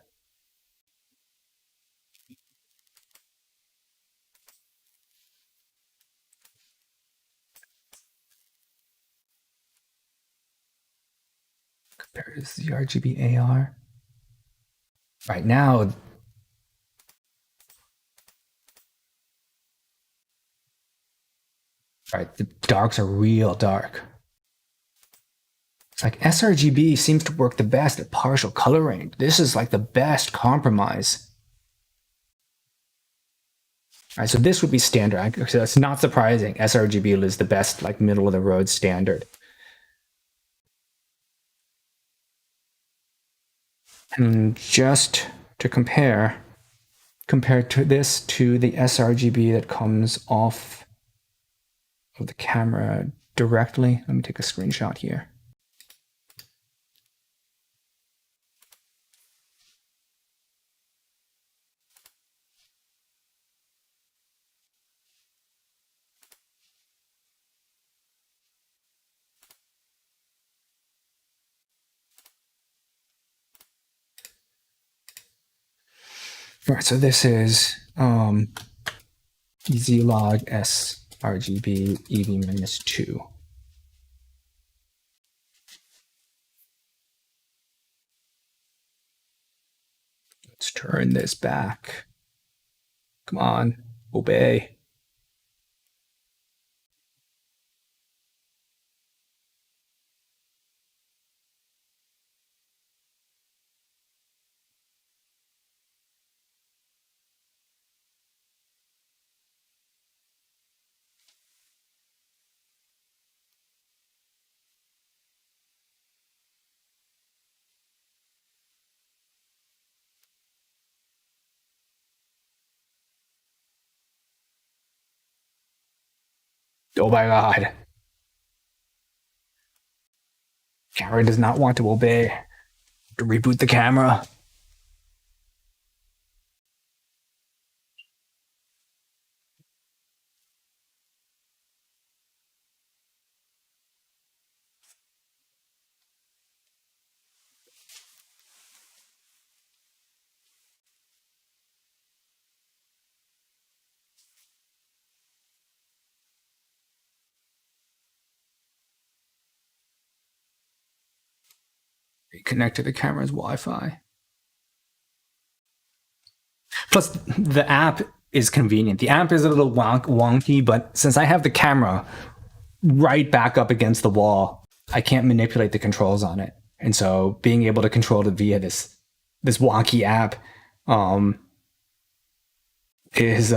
Compared to Z RGB AR. Right now, the darks are real dark. It's like sRGB seems to work the best at partial color range. This is like the best compromise. All right, so this would be standard. So it's not surprising. sRGB is the best, like middle of the road standard. And just to compare to this to the sRGB that comes off of the camera directly. Let me take a screenshot here. All right, so this is Z-log sRGB EV-2. Let's turn this back. Come on, obey. Oh my God. Camera does not want to obey. To reboot the camera. Reconnect to the camera's Wi-Fi. Plus, the app is convenient. The app is a little wonky, but since I have the camera right back up against the wall, I can't manipulate the controls on it. And so being able to control it via this wonky app is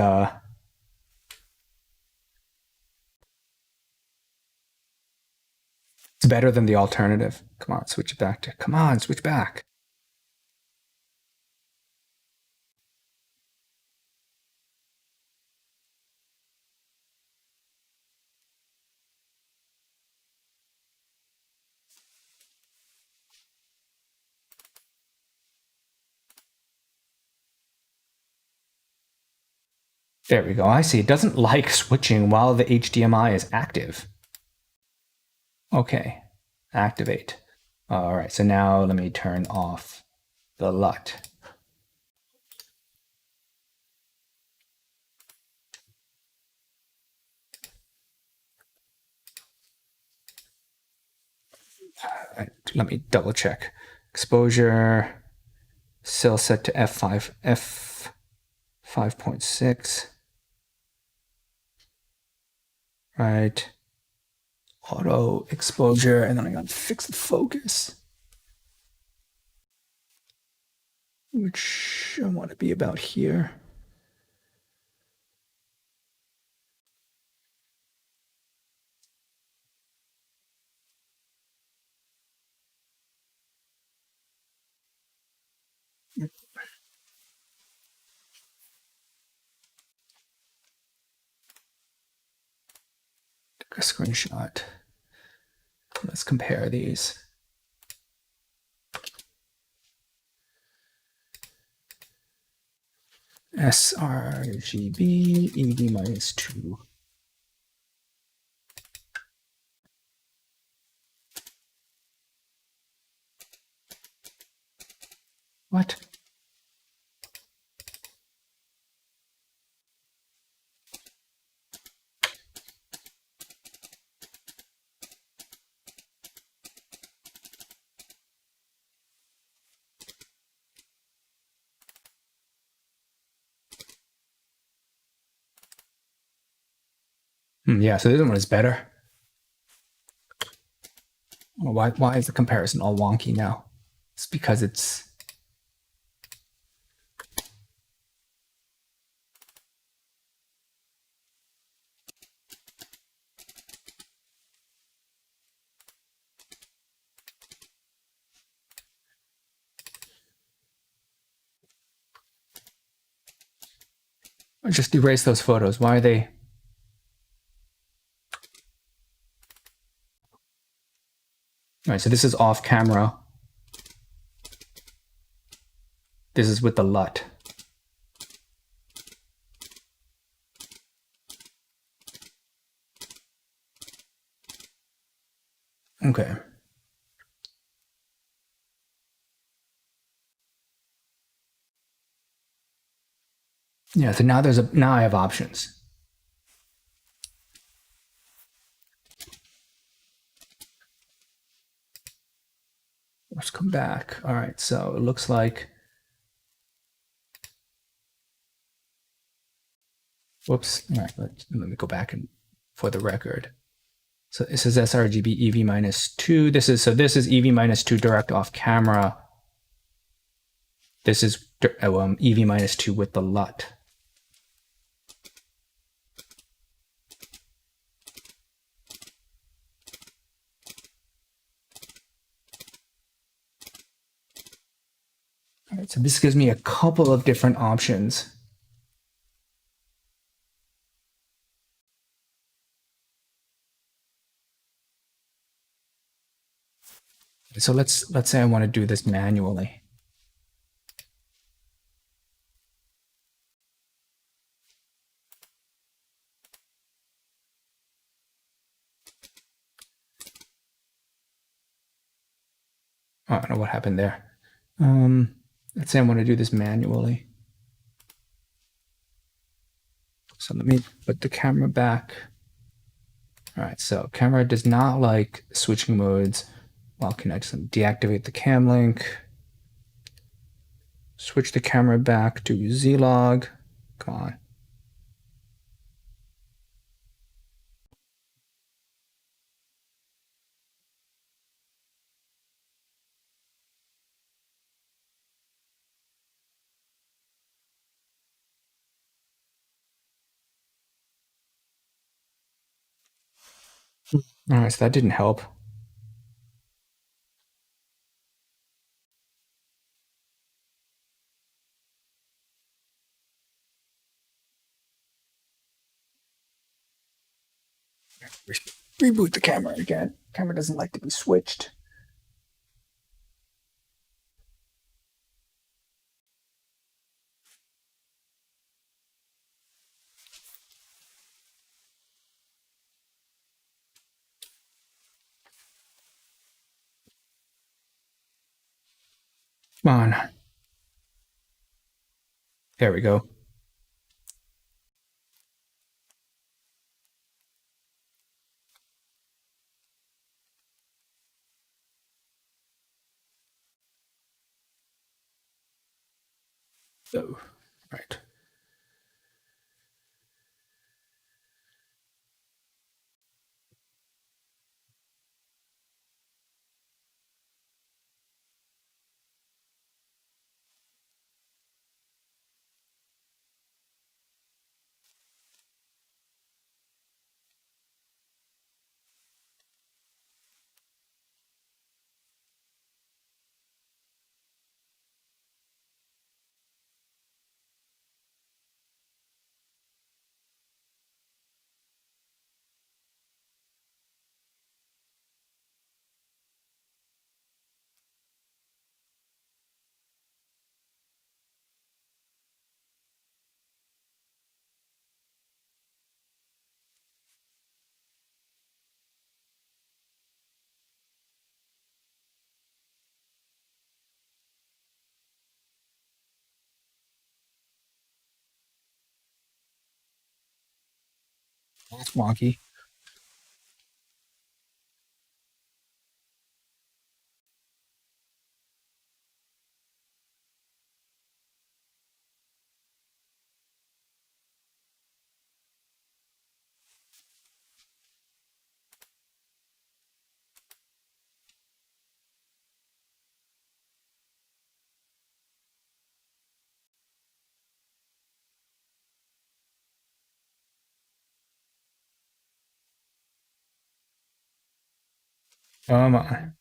it's better than the alternative. Come on, switch it back to, come on, switch back. There we go. I see. It doesn't like switching while the HDMI is active. Okay, activate. All right, so now let me turn off the LUT. Let me double check. Exposure, still set to f5.6. Right. Auto exposure, and then I got to fix the focus, which I want to be about here. Take a screenshot. Let's compare these. sRGB EV minus 2. What? Yeah, so this one is better. Why is the comparison all wonky now? It's because it's... Just erase those photos. Why are they... All right, so this is off camera. This is with the LUT. Okay. Yeah, so now I have options. Let's come back. All right, so it looks like... Whoops. All right, let me go back and for the record. So this is sRGB EV minus 2. This is EV minus 2 direct off camera. This is EV minus 2 with the LUT. All right, so this gives me a couple of different options. So let's say I want to do this manually. Oh, I don't know what happened there. Let's say I want to do this manually. So let me put the camera back. All right, so camera does not like switching modes. Well, can I just deactivate the cam link? Switch the camera back to Z-Log. Come on. All right, so that didn't help. Reboot the camera again. Camera doesn't like to be switched. Come on. There we go. Oh, right. That's wonky. Come on.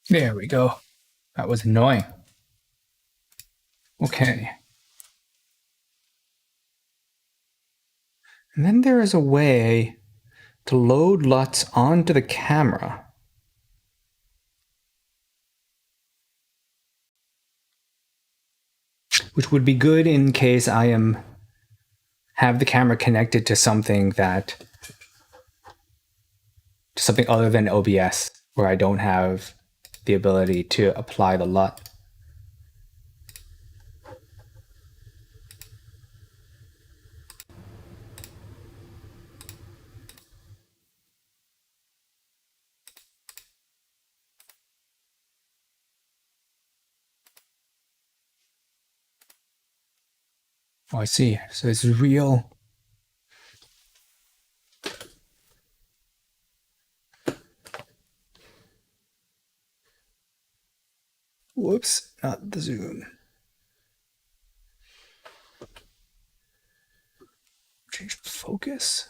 There we go. That was annoying. Okay. And then there is a way to load LUTs onto the camera. Which would be good in case I have the camera connected to something other than OBS, where I don't have the ability to apply the LUT. Oh, I see. So it's real. Whoops, not the zoom. Change the focus.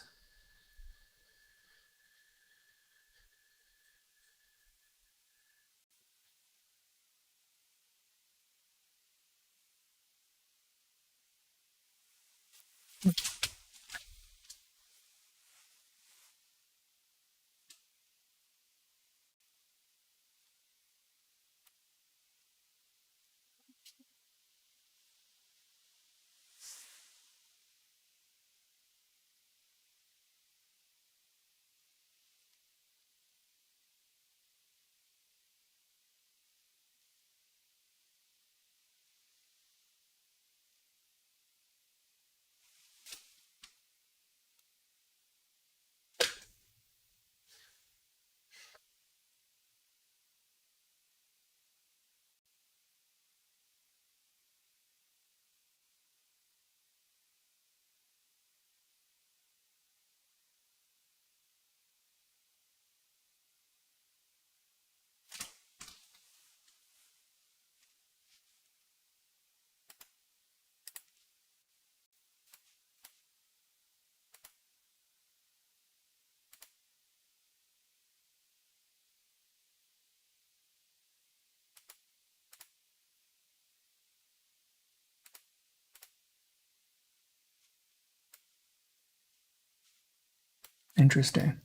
Interesting.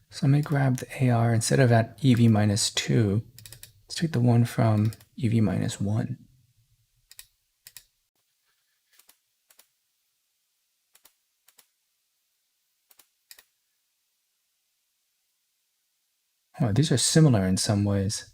So let me grab the AR. Instead of at EV minus 2, let's take the one from EV minus 1. Oh, these are similar in some ways.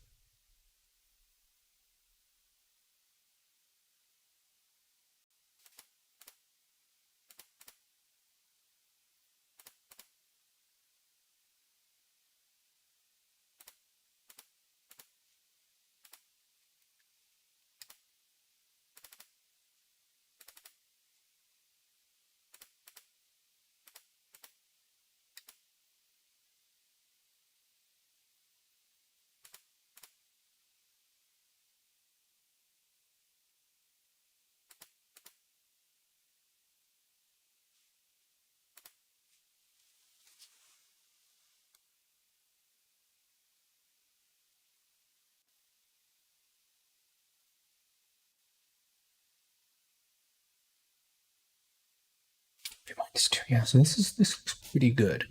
-2. Yeah, so this looks pretty good.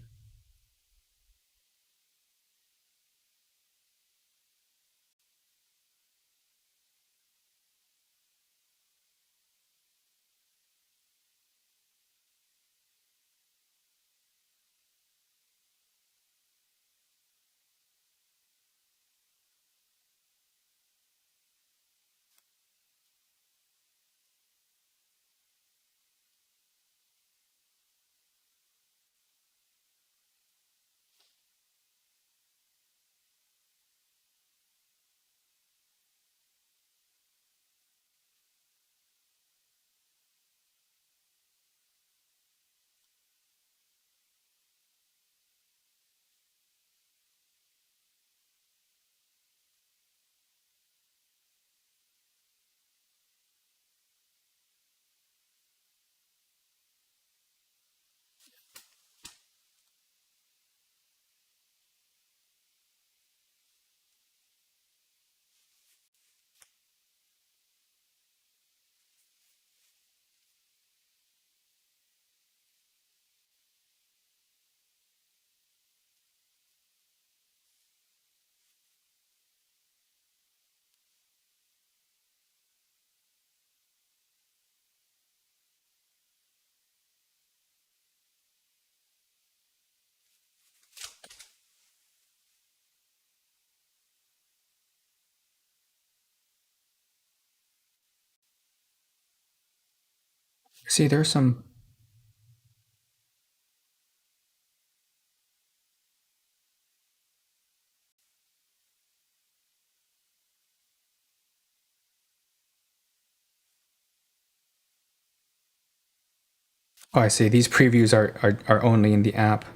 See, there's some. Oh, I see. These previews are only in the app.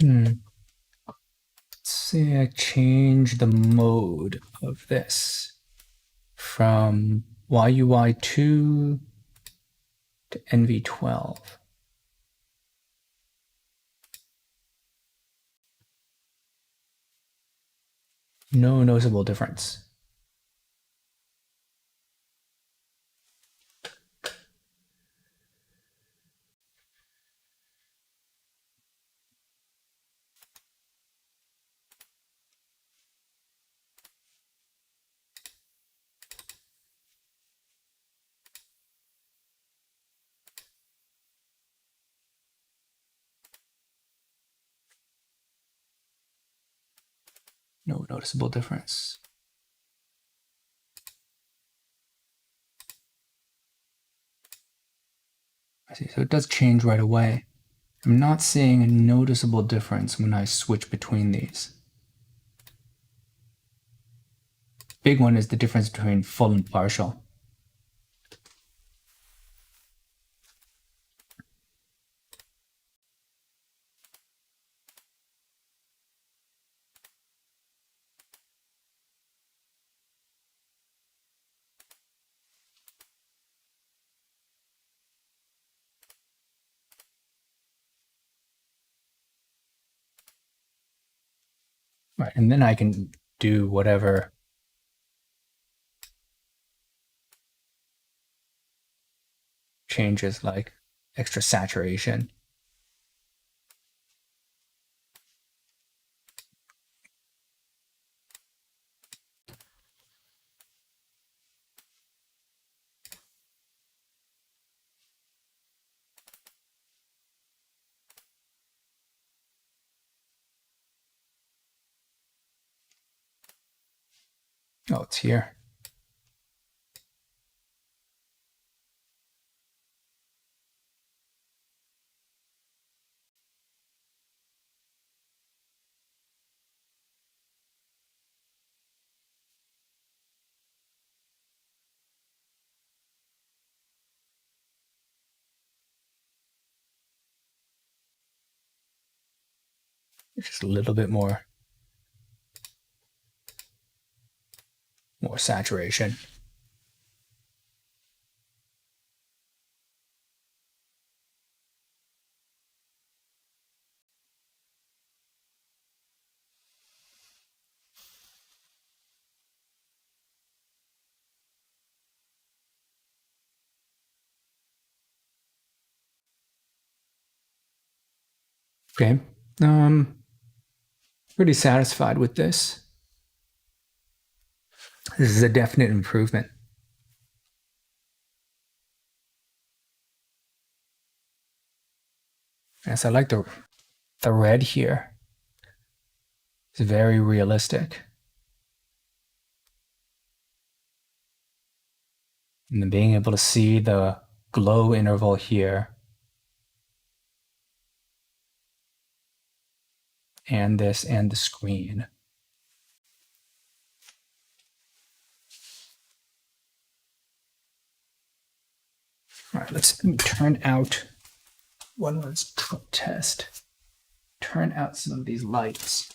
Let's say I change the mode of this from YUI2 to NV12. No noticeable difference. No noticeable difference. I see, so it does change right away. I'm not seeing a noticeable difference when I switch between these. Big one is the difference between full and partial. Right, and then I can do whatever changes, like extra saturation. Oh, it's here. Just a little bit more saturation. Okay. Pretty satisfied with this. This is a definite improvement. Yes, I like the red here. It's very realistic. And then being able to see the glow interval here. And this and the screen. All right, let's turn out, let's test. Turn out some of these lights.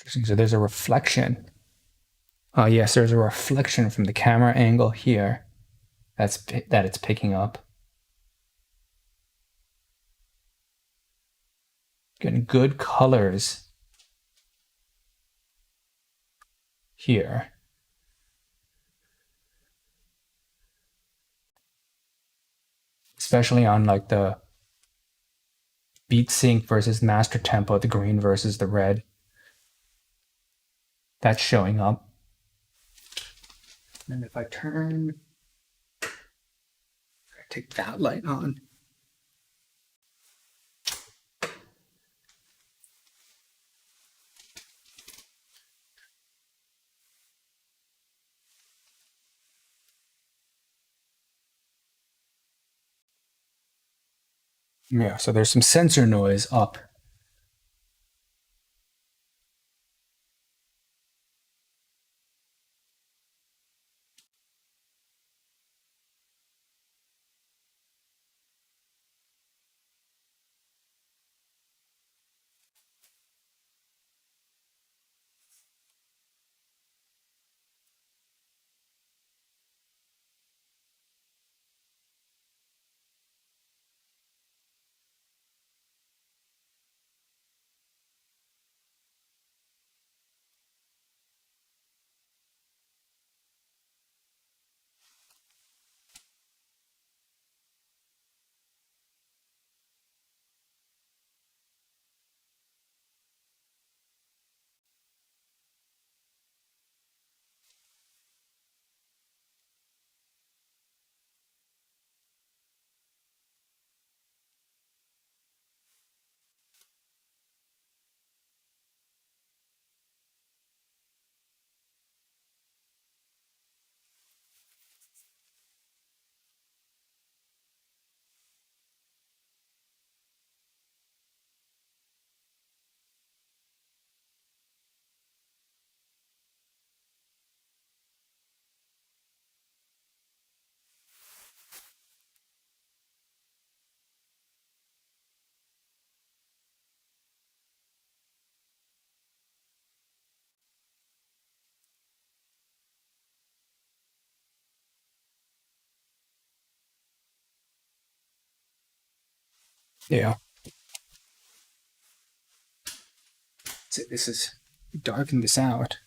So there's a reflection. Yes, there's a reflection from the camera angle here that it's picking up. Getting good colors here. Especially on like the beat sync versus master tempo, the green versus the red. That's showing up. And if I take that light on. Yeah, so there's some sensor noise up. Yeah. So this is darken this out.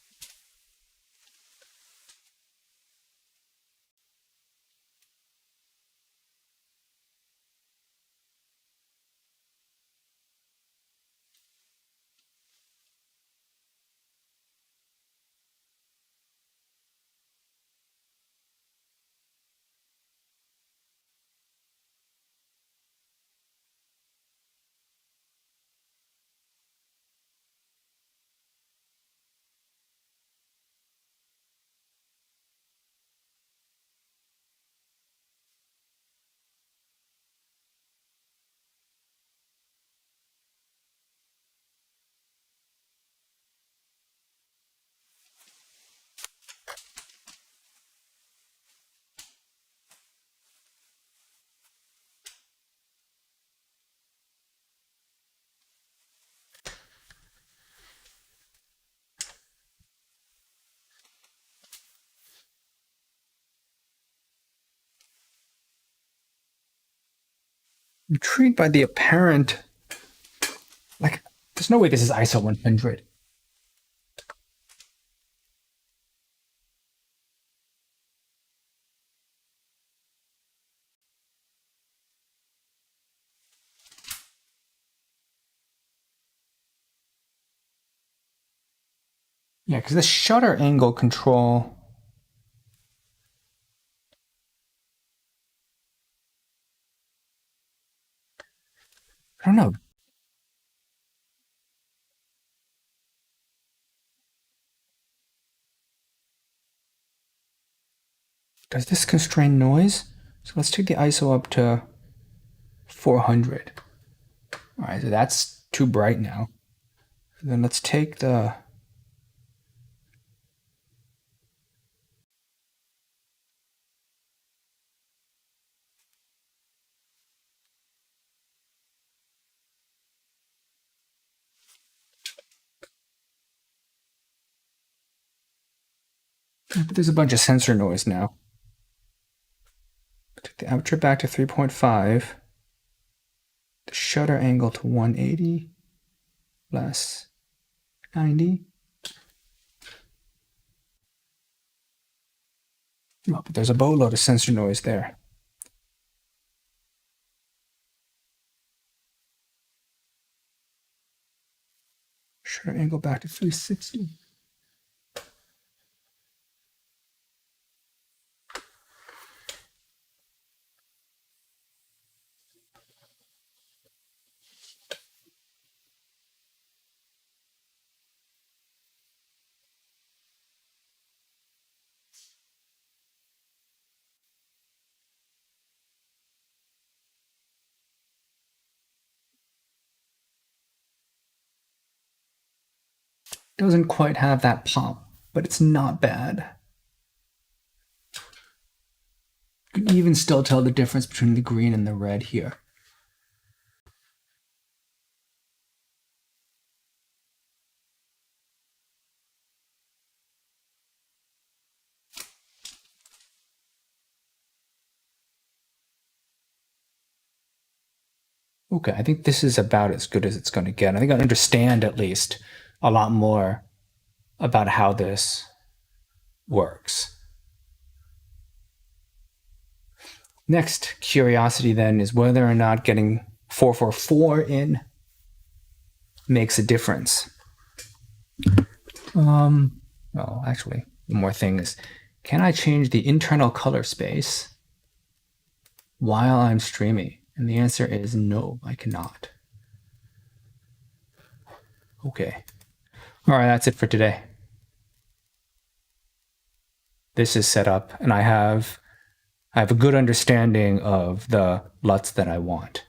Intrigued by the apparent, like, there's no way this is ISO 100. Yeah, because the shutter angle control. I don't know. Does this constrain noise? So let's take the ISO up to 400. All right, so that's too bright now. Then let's take the. But there's a bunch of sensor noise now. Take the aperture back to 3.5. The shutter angle to 180 less 90. Oh, but there's a boatload of sensor noise there. Shutter angle back to 360. Doesn't quite have that pop, but it's not bad. You can even still tell the difference between the green and the red here. Okay, I think this is about as good as it's going to get. I think I understand at least a lot more about how this works. Next curiosity then is whether or not getting 444 in makes a difference. Well, actually, one more thing is, can I change the internal color space while I'm streaming? And the answer is no, I cannot. Okay. All right, that's it for today. This is set up, and I have a good understanding of the LUTs that I want.